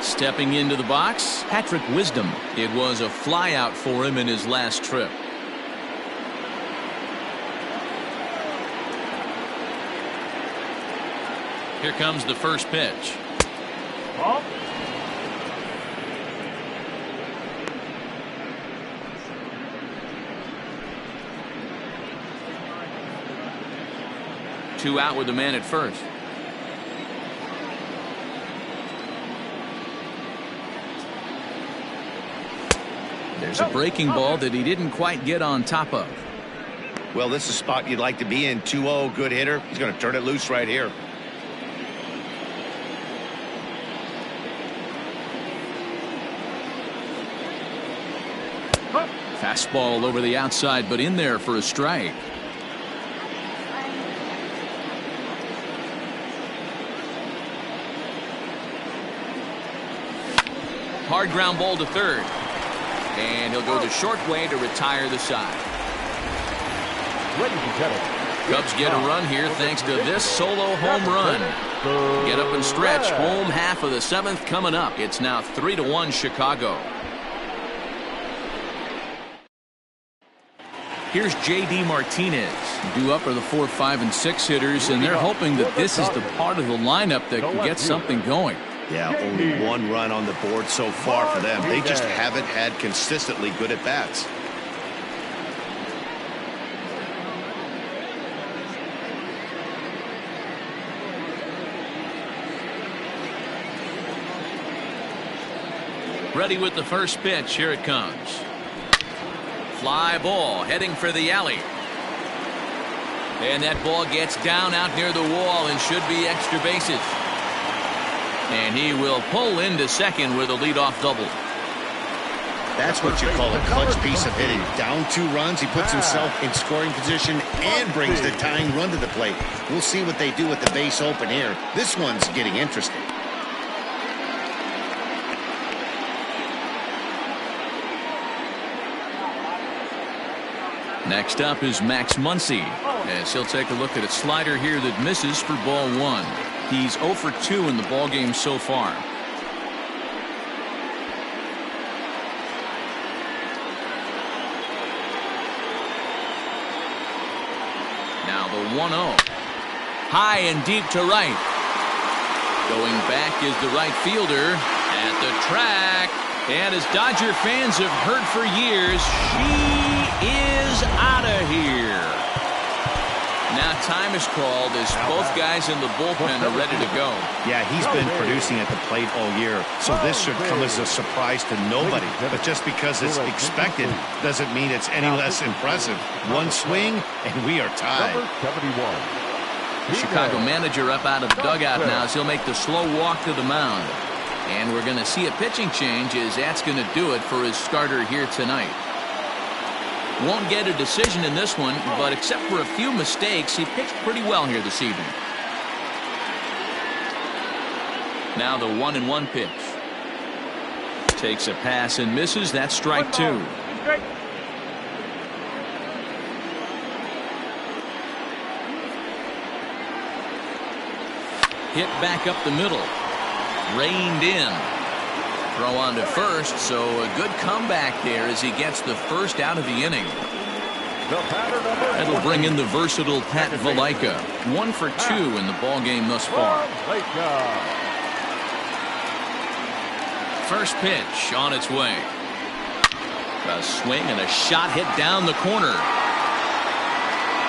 Stepping into the box, Patrick Wisdom. It was a flyout for him in his last trip. Here comes the first pitch. Ball. Two out with the man at first. There's a breaking ball that he didn't quite get on top of. Well, this is a spot you'd like to be in. 2-0, good hitter. He's going to turn it loose right here. Fastball over the outside, but in there for a strike. Hard ground ball to third. And he'll go the short way to retire the side. Ladies and gentlemen, Cubs get a run here thanks to this solo home run. Get up and stretch. Home half of the 7th coming up. It's now 3-1 Chicago. Here's J.D. Martinez. Due up are the 4, 5, and 6 hitters, and they're hoping that this is the part of the lineup that can get something going. Yeah, only 1 run on the board so far for them. They just haven't had consistently good at-bats. Ready with the first pitch. Here it comes. Fly ball heading for the alley. And that ball gets down out near the wall and should be extra bases. And he will pull into second with a leadoff double. That's what you call a clutch piece of hitting. Down 2 runs, he puts himself in scoring position and brings the tying run to the plate. We'll see what they do with the base open here. This one's getting interesting. Next up is Max Muncy, as he'll take a look at a slider here that misses for ball 1. He's 0 for 2 in the ball game so far. Now the 1-0. High and deep to right. Going back is the right fielder at the track. And as Dodger fans have heard for years, she is out of here. Now time is called as both guys in the bullpen are ready to go. Yeah, he's been producing at the plate all year, so this should come as a surprise to nobody. But just because it's expected doesn't mean it's any less impressive. One swing, and we are tied. The Chicago manager up out of the dugout now as he'll make the slow walk to the mound. And we're going to see a pitching change as that's going to do it for his starter here tonight. Won't get a decision in this one, but except for a few mistakes, he pitched pretty well here this evening. Now the 1-1 pitch. Takes a pass and misses. That's strike 2. Hit back up the middle. Reined in. Throw on to first, so a good comeback there as he gets the first out of the inning. That'll bring in the versatile Pat Valaika. 1 for 2 in the ball game thus far. First pitch on its way. A swing and a shot hit down the corner.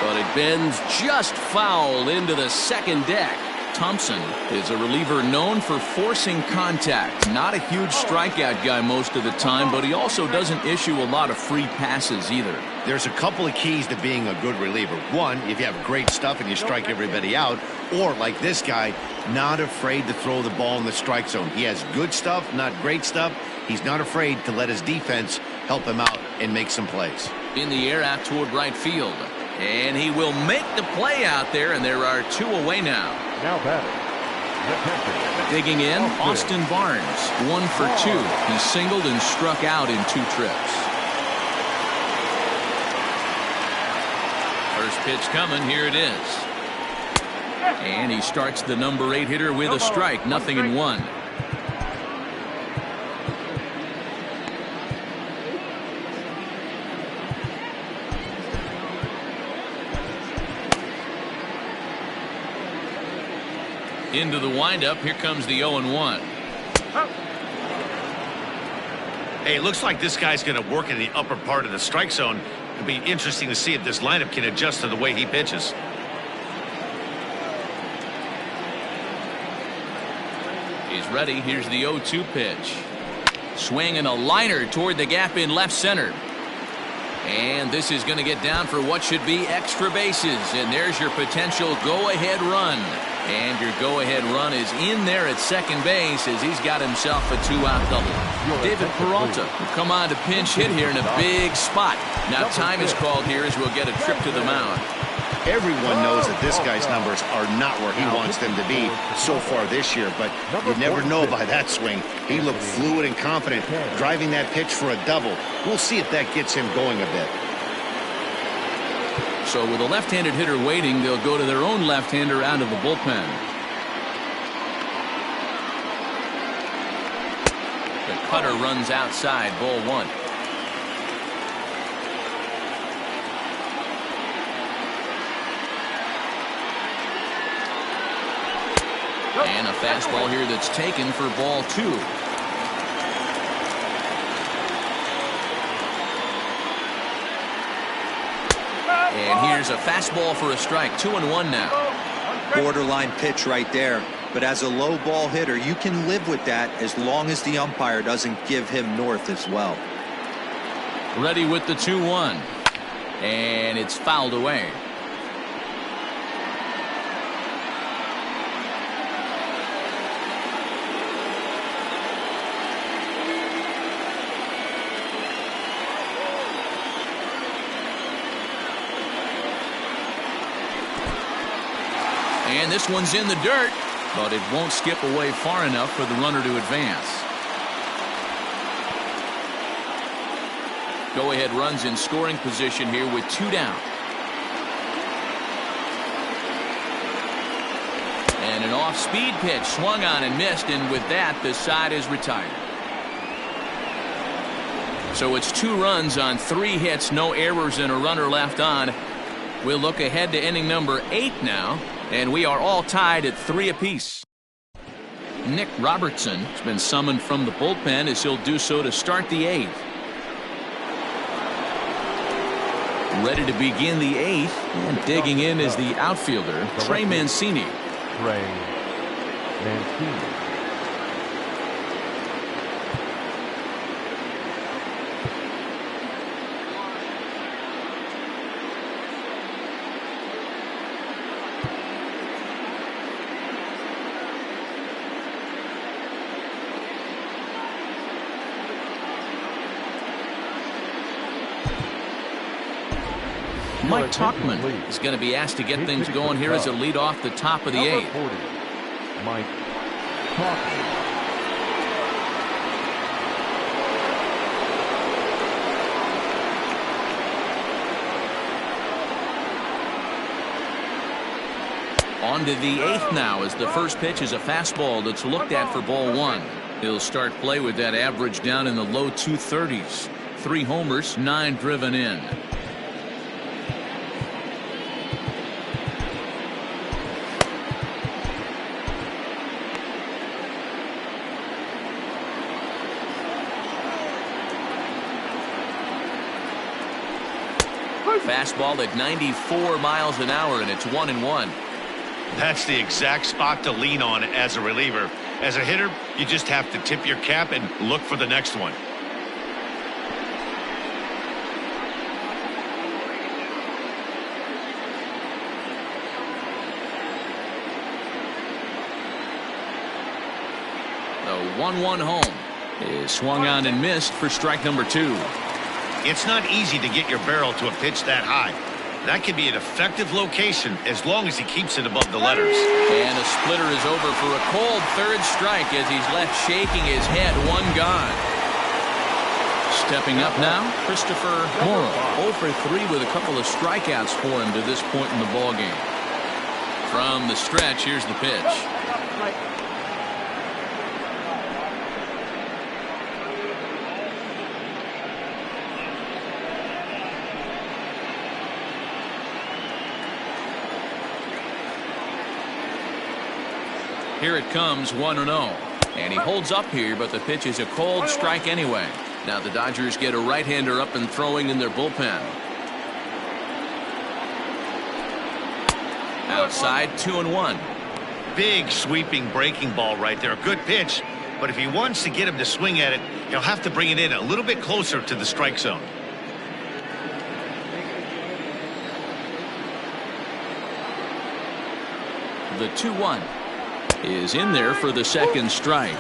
But it bends just foul into the second deck. Thompson is a reliever known for forcing contact. Not a huge strikeout guy most of the time, but he also doesn't issue a lot of free passes either. There's a couple of keys to being a good reliever. One, if you have great stuff and you strike everybody out, or like this guy, not afraid to throw the ball in the strike zone. He has good stuff, not great stuff. He's not afraid to let his defense help him out and make some plays. In the air out toward right field. And he will make the play out there, and there are 2 away now. Now batting. Digging in, Austin Barnes. 1 for 2. He singled and struck out in 2 trips. First pitch coming. Here it is. And he starts the number 8 hitter with a strike. 0-1. Into the windup. Here comes the 0-1. Hey, it looks like this guy's going to work in the upper part of the strike zone. It'll be interesting to see if this lineup can adjust to the way he pitches. He's ready. Here's the 0-2 pitch. Swing and a liner toward the gap in left center. And this is going to get down for what should be extra bases. And there's your potential go-ahead run. And your go-ahead run is in there at second base as he's got himself a 2-out double. David Peralta will come on to pinch hit here in a big spot. Now time is called here as we'll get a trip to the mound. Everyone knows that this guy's numbers are not where he wants them to be so far this year, but you never know by that swing. He looked fluid and confident, driving that pitch for a double. We'll see if that gets him going a bit. So with a left-handed hitter waiting, they'll go to their own left-hander out of the bullpen. The cutter runs outside, ball 1. And a fastball here that's taken for ball 2. And here's a fastball for a strike. 2-1 now. Borderline pitch right there. But as a low ball hitter, you can live with that as long as the umpire doesn't give him north as well. Ready with the 2-1. And it's fouled away. And this one's in the dirt, but it won't skip away far enough for the runner to advance. Go-ahead runs in scoring position here with 2 down. And an off-speed pitch swung on and missed, and with that, the side is retired. So it's 2 runs on 3 hits, no errors, and a runner left on. We'll look ahead to inning number 8 now, and we are all tied at 3 apiece. Nick Robertson has been summoned from the bullpen as he'll do so to start the 8th. Ready to begin the 8th, and digging in is the outfielder, Trey Mancini. Trey Mancini. Mike Tauchman is going to be asked to get things going here as a lead off the top of the 8th. 40, Mike Tauchman. On to the 8th now as the first pitch is a fastball that's looked at for ball 1. He'll start play with that average down in the low 230s. 3 homers, 9 driven in. Fastball at 94 miles an hour, and it's 1-1. That's the exact spot to lean on as a reliever. As a hitter, you just have to tip your cap and look for the next one. The 1-1 home is swung on and missed for strike number 2. It's not easy to get your barrel to a pitch that high. That can be an effective location as long as he keeps it above the letters. And a splitter is over for a cold 3rd strike as he's left shaking his head. 1 gone. Stepping up now, Christopher Morrow. 0 for 3 with a couple of strikeouts for him to this point in the ballgame. From the stretch, here's the pitch. Here it comes, 1-0. And he holds up here, but the pitch is a cold strike anyway. Now the Dodgers get a right-hander up and throwing in their bullpen. Outside, 2-1. Big sweeping breaking ball right there. A good pitch. But if he wants to get him to swing at it, he'll have to bring it in a little bit closer to the strike zone. The 2-1 is in there for the 2nd strike.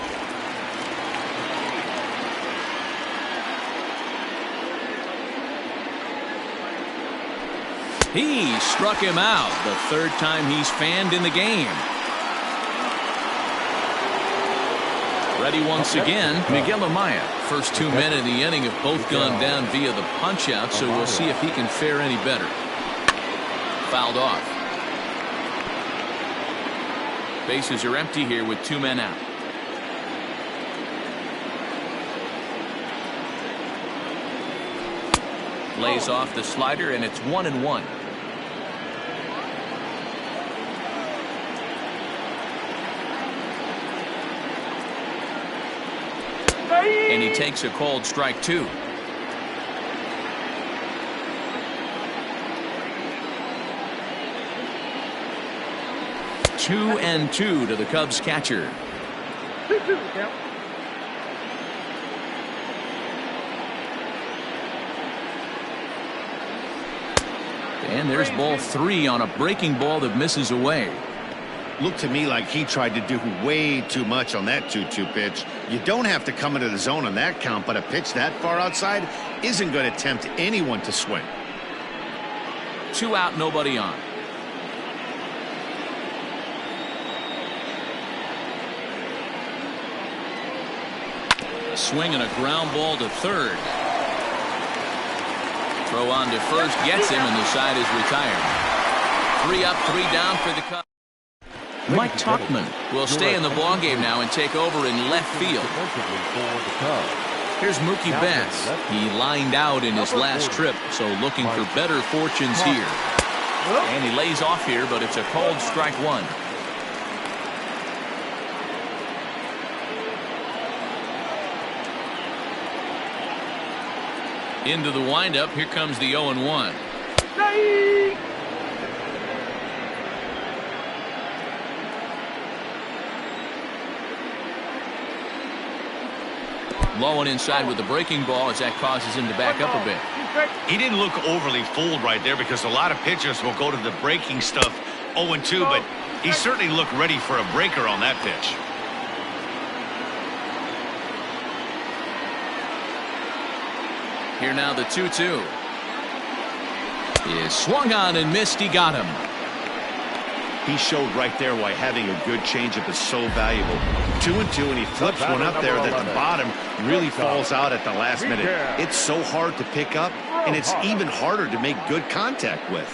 He struck him out the 3rd time he's fanned in the game. Ready once again, Miguel Amaya. First 2 men in the inning have both gone down via the punch-out, so we'll see if he can fare any better. Fouled off. Bases are empty here with 2 men out. Lays off the slider, and it's 1-1. And he takes a cold strike 2. Two and 2 to the Cubs catcher. And there's ball 3 on a breaking ball that misses away. Looked to me like he tried to do way too much on that 2-2 pitch. You don't have to come into the zone on that count, but a pitch that far outside isn't going to tempt anyone to swing. 2 out, nobody on. A swing and a ground ball to 3rd. Throw on to first gets him, and the side is retired. 3 up, 3 down for the Cubs. Mike Tuchman will stay in the ballgame now and take over in left field. Here's Mookie Betts. He lined out in his last trip, so looking for better fortunes here. And he lays off here, but it's a called strike 1. Into the windup, here comes the 0-1. Low and inside with the breaking ball as that causes him to back up a bit. He didn't look overly fooled right there because a lot of pitchers will go to the breaking stuff 0-2, but he certainly looked ready for a breaker on that pitch. Here now the 2-2. Is swung on and missed. He got him. He showed right there why having a good changeup is so valuable. 2-2, and he flips one up there that the bottom really falls out at the last minute. It's so hard to pick up, and it's even harder to make good contact with.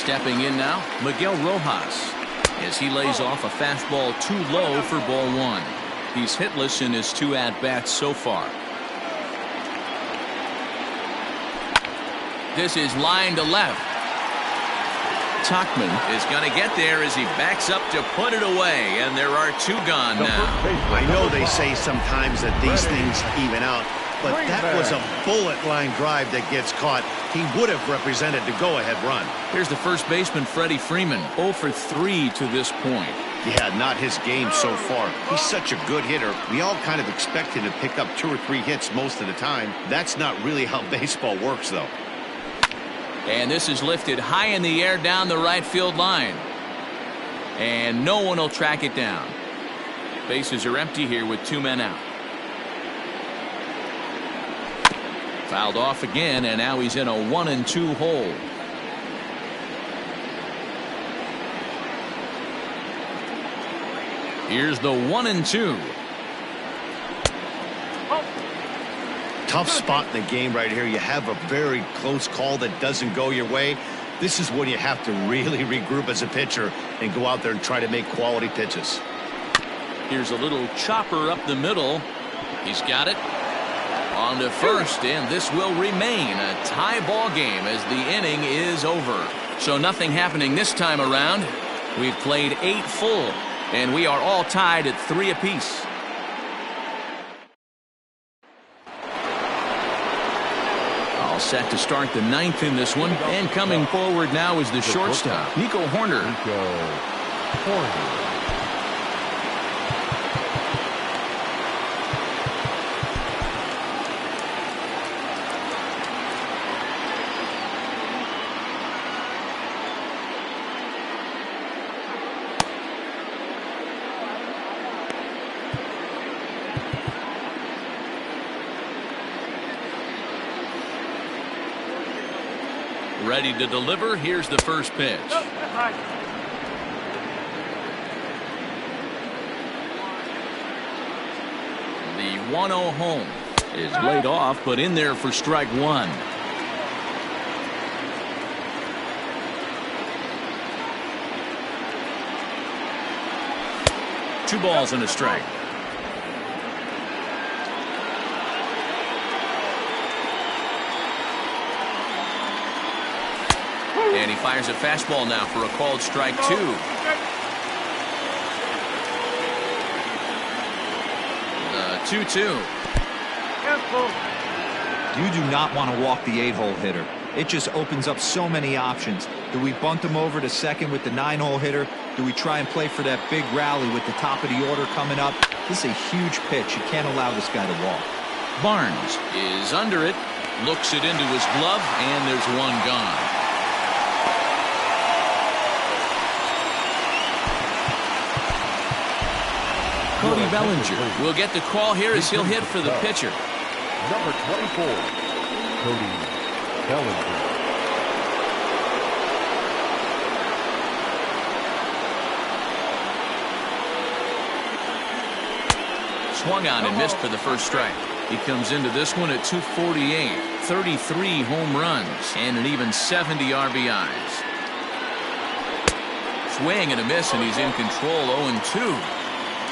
Stepping in now, Miguel Rojas, as he lays off a fastball too low for ball 1. He's hitless in his 2 at-bats so far. This is line to left. Tuchman is going to get there as he backs up to put it away, and there are 2 gone now. I know they say sometimes that these things even out, but that was a bullet line drive that gets caught. He would have represented the go-ahead run. Here's the first baseman, Freddie Freeman, 0 for 3 to this point. Yeah, not his game so far. He's such a good hitter. We all kind of expect him to pick up 2 or 3 hits most of the time. That's not really how baseball works, though. And this is lifted high in the air down the right field line. And no one will track it down. Bases are empty here with 2 men out. Fouled off again, and now he's in a 1-2 hole. Here's the 1-2. Tough spot in the game right here. You have a very close call that doesn't go your way. This is when you have to really regroup as a pitcher and go out there and try to make quality pitches. Here's a little chopper up the middle. He's got it. On to first, and this will remain a tie ball game as the inning is over. So nothing happening this time around. We've played 8 full, and we are all tied at 3 apiece. All set to start the 9th in this one, and coming forward now is the shortstop, Nico Horner. Ready to deliver. Here's the first pitch. The 1-0 home is laid off, but in there for strike 1. Two balls and a strike. And he fires a fastball now for a called strike 2. The 2-2. You do not want to walk the 8-hole hitter. It just opens up so many options. Do we bunt him over to second with the 9-hole hitter? Do we try and play for that big rally with the top of the order coming up? This is a huge pitch. You can't allow this guy to walk. Barnes is under it, looks it into his glove, and there's one gone. Cody Bellinger will get the call here as he'll hit for the pitcher. Number 24, Cody Bellinger. swung on and missed for the first strike. He comes into this one at 248, 33 home runs, and an even 70 RBIs. Swing and a miss, and he's in control, 0-2.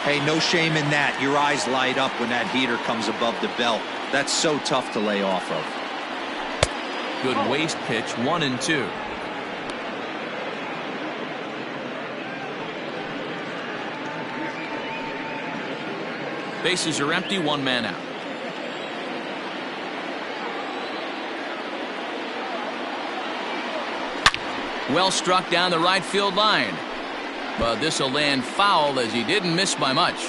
Hey, no shame in that. Your eyes light up when that heater comes above the belt. That's so tough to lay off of. Good waist pitch, 1-2. Bases are empty, one man out. Well struck down the right field line. But this will land foul as he didn't miss by much.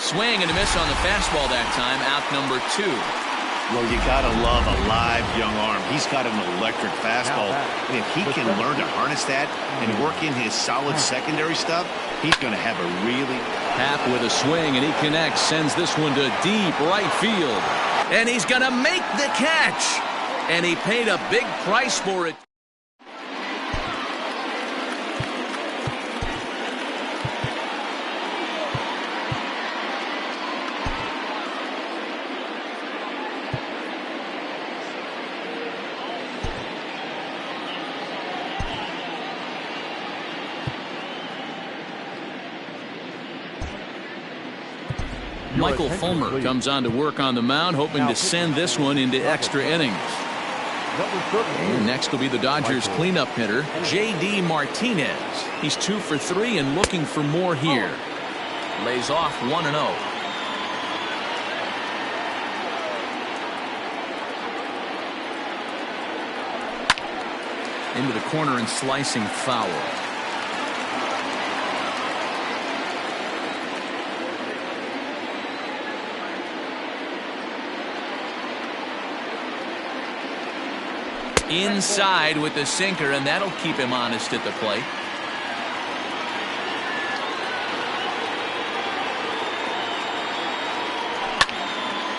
Swing and a miss on the fastball that time. Out number 2. Well, you got to love a live young arm. He's got an electric fastball. And if he can learn to harness that and work in his solid secondary stuff, he's going to have a really... Happ with a swing, and he connects, sends this one to deep right field. And he's going to make the catch. And he paid a big price for it. Michael Fulmer comes on to work on the mound, hoping to send this one into extra innings. And next will be the Dodgers cleanup hitter, J.D. Martinez. He's 2 for 3 and looking for more here. Lays off 1-0. Into the corner and slicing foul. Inside with the sinker, and that'll keep him honest at the plate.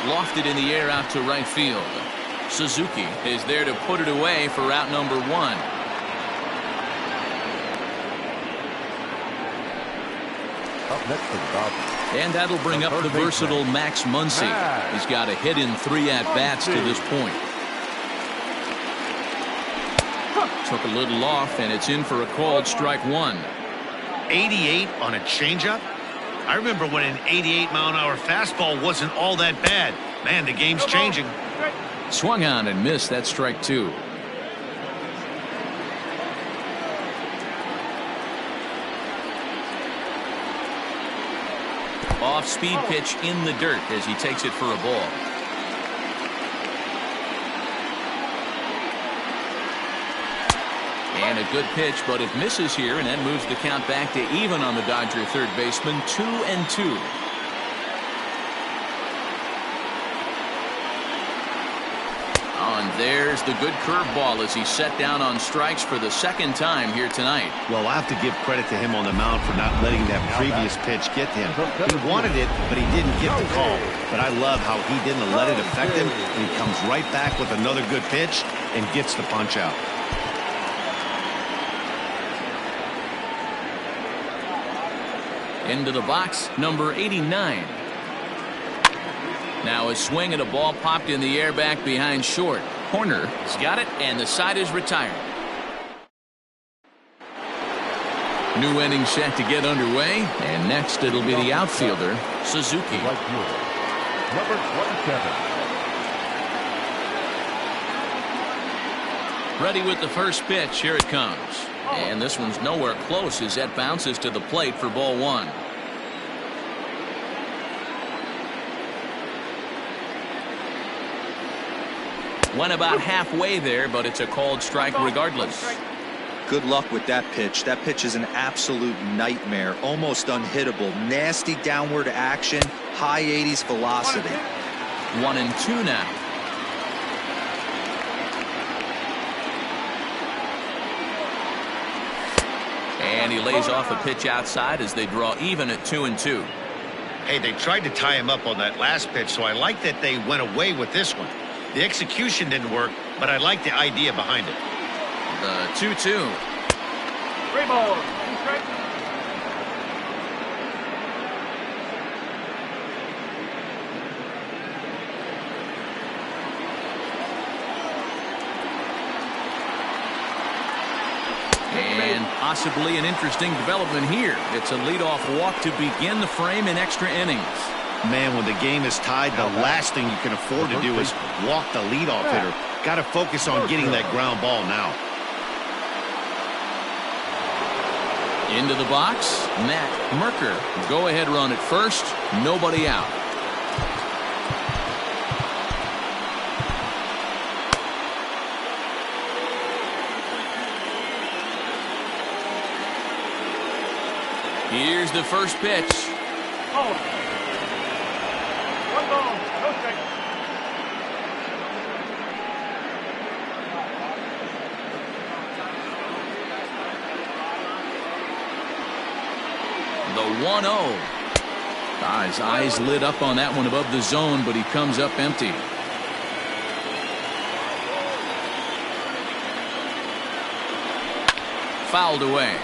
Lofted in the air out to right field. Suzuki is there to put it away for out number 1. Up next for the Dodgers. And that'll bring up the versatile Max Muncy. He's got a hit in 3 at-bats to this point. Took a little off, and it's in for a called strike 1. 88 on a changeup? I remember when an 88-mile-an-hour fastball wasn't all that bad. Man, the game's changing. Swung on and missed. That strike 2. Off-speed pitch in the dirt as he takes it for a ball. And a good pitch, but it misses here, and that moves the count back to even on the Dodger third baseman, 2-2. And there's the good curveball as he set down on strikes for the second time here tonight. Well, I have to give credit to him on the mound for not letting that previous pitch get to him. He wanted it, but he didn't get the call. But I love how he didn't let it affect him, and he comes right back with another good pitch and gets the punch out. Into the box, number 89. Now a swing and a ball popped in the air back behind short. Horner has got it, and the side is retired. New inning set to get underway, and next it'll be the outfielder, Suzuki. Right fielder, number 27. Ready with the first pitch. Here it comes. And this one's nowhere close as that bounces to the plate for ball 1. Went about halfway there, but it's a called strike regardless. Good luck with that pitch. That pitch is an absolute nightmare. Almost unhittable. Nasty downward action. High 80s velocity. 1-2 now. And he lays off a pitch outside as they draw even at 2-2. Hey, they tried to tie him up on that last pitch, so I like that they went away with this one. The execution didn't work, but I like the idea behind it. The 2-2. 3 balls, 2 strikes. And possibly an interesting development here. It's a leadoff walk to begin the frame in extra innings. Man, when the game is tied, the last thing you can afford to do is walk the leadoff hitter. Got to focus on getting that ground ball now. Into the box, Matt Merker. Go-ahead run at first, nobody out. Here's the first pitch. Oh. 1 ball, no strikes. The 1-0. His eyes lit up on that one above the zone, but he comes up empty. Fouled away.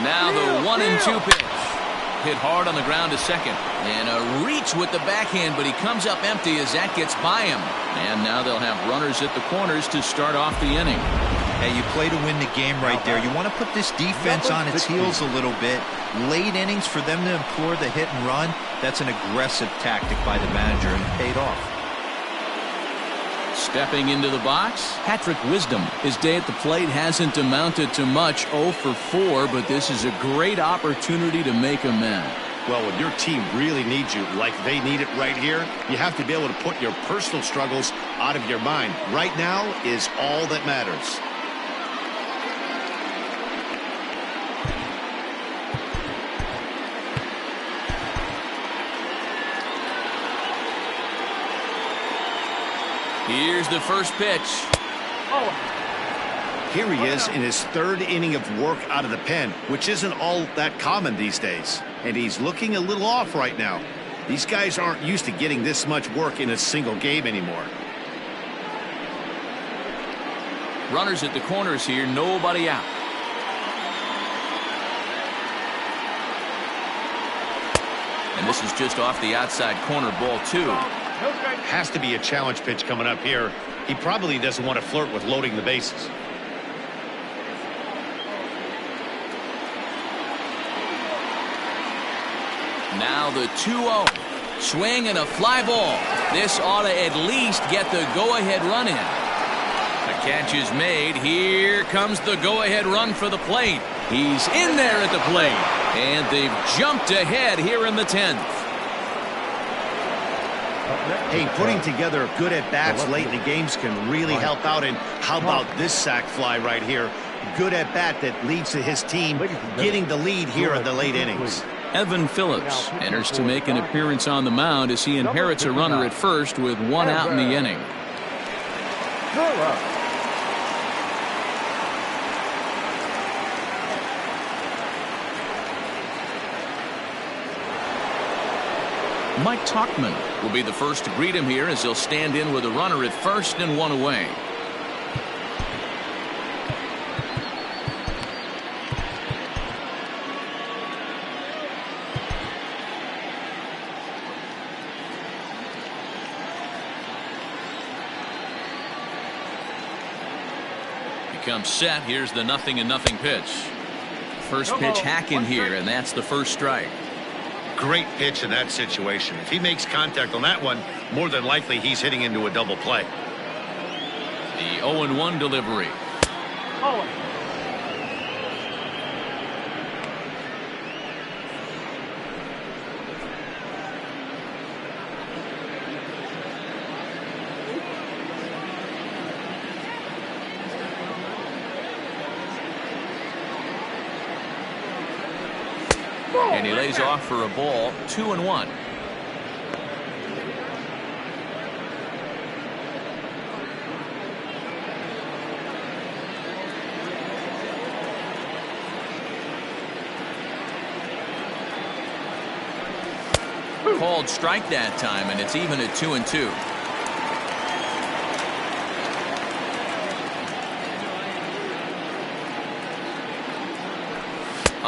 Now the 1-2 pitch. Hit hard on the ground to second. And a reach with the backhand, but he comes up empty as that gets by him. And now they'll have runners at the corners to start off the inning. Hey, you play to win the game right there. You want to put this defense on its heels a little bit. Late innings for them to implore the hit and run, that's an aggressive tactic by the manager, and it paid off. Stepping into the box, Patrick Wisdom. His day at the plate hasn't amounted to much, 0 for 4, but this is a great opportunity to make amends. Well, when your team really needs you, like they need it right here, you have to be able to put your personal struggles out of your mind. Right now is all that matters. Here's the first pitch. Oh. Here he is in his 3rd inning of work out of the pen, which isn't all that common these days. And he's looking a little off right now. These guys aren't used to getting this much work in a single game anymore. Runners at the corners here, nobody out. And this is just off the outside corner, ball 2. No strikes. Has to be a challenge pitch coming up here. He probably doesn't want to flirt with loading the bases. Now the 2-0. Swing and a fly ball. This ought to at least get the go-ahead run in. The catch is made. Here comes the go-ahead run for the plate. He's in there at the plate. And they've jumped ahead here in the 10th. Hey, putting together good at-bats late in the games can really help out. And how about this sac fly right here? Good at-bat that leads to his team getting the lead here in the late innings. Evan Phillips enters to make an appearance on the mound as he inherits a runner at first with 1 out in the inning. Mike Tauchman will be the first to greet him here as he'll stand in with a runner at first and 1 away. He comes set. Here's the 0-0 pitch. First pitch hack in here, and that's the first strike. Great pitch in that situation. If he makes contact on that one, more than likely he's hitting into a double play. The 0-1 delivery. Oh. And he lays off for a ball, 2-1. called strike that time, and it's even at 2-2.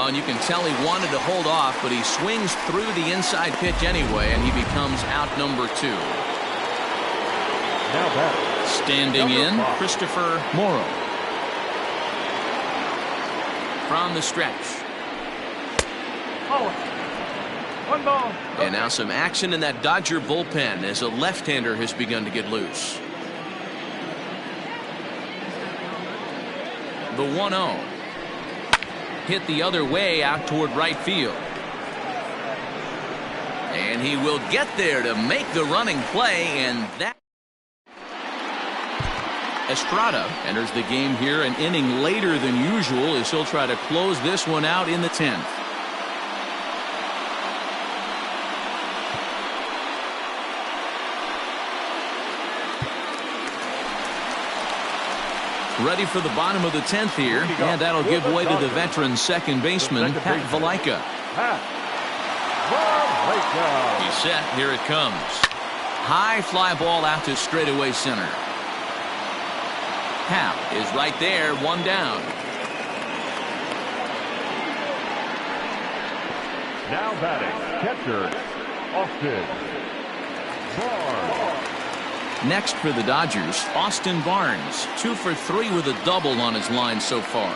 Oh, and you can tell he wanted to hold off, but he swings through the inside pitch anyway, and he becomes out number 2. Now batting. Standing in, Christopher Morrow. From the stretch. Oh. 1 ball. And now some action in that Dodger bullpen as a left-hander has begun to get loose. The 1-0. Hit the other way out toward right field. And he will get there to make the running play, and that. Estrada enters the game here an inning later than usual as he'll try to close this one out in the 10th. Ready for the bottom of the 10th here, and that'll give way to the veteran second baseman, Pat Valaika. He's set. Here it comes. High fly ball out to straightaway center. Hal is right there, 1 down. Now batting, catcher, Austin Barnes. Next for the Dodgers, Austin Barnes, 2 for 3 with a double on his line so far.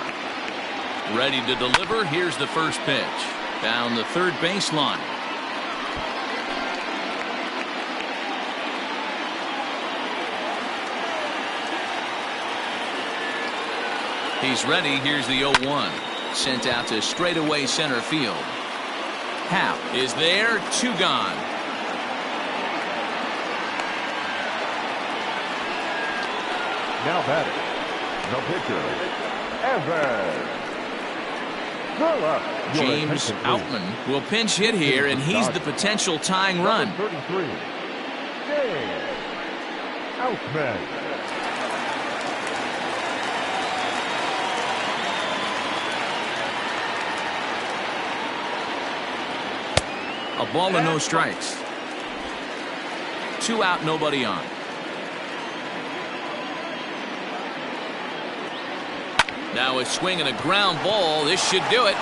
Ready to deliver. Here's the first pitch. Down the third baseline. He's ready. Here's the 0-1. Sent out to straightaway center field. Hal is there. 2 gone. Now batting, the pitcher, Evans. James Outman will pinch hit here, and he's the potential tying run. 33, James Outman. A ball and no strikes. 2 out, nobody on. Now a swing and a ground ball. This should do it.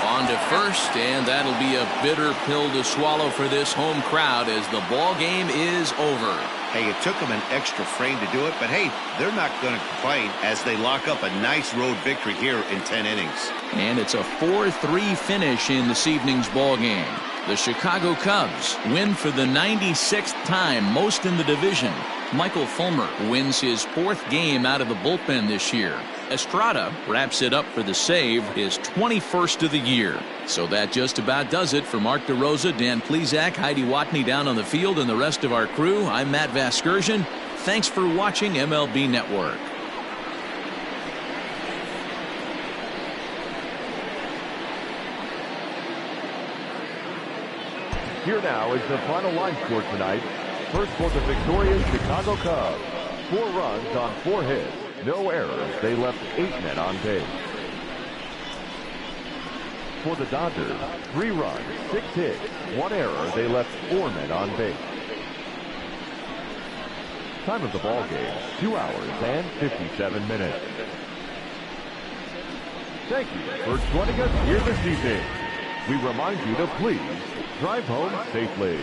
On to first, and that'll be a bitter pill to swallow for this home crowd as the ball game is over. Hey, it took them an extra frame to do it, but hey, they're not going to complain as they lock up a nice road victory here in 10 innings. And it's a 4-3 finish in this evening's ball game. The Chicago Cubs win for the 96th time, most in the division. Michael Fulmer wins his 4th game out of the bullpen this year. Estrada wraps it up for the save, his 21st of the year. So that just about does it for Mark DeRosa, Dan Plesac, Heidi Watney down on the field, and the rest of our crew. I'm Matt Vasgersian. Thanks for watching MLB Network. Here now is the final line score tonight. First for the victorious Chicago Cubs. 4 runs on 4 hits. No errors. They left 8 men on base. For the Dodgers, 3 runs, 6 hits, 1 error. They left 4 men on base. Time of the ball game, 2 hours and 57 minutes. Thank you for joining us here this evening. We remind you to please drive home safely.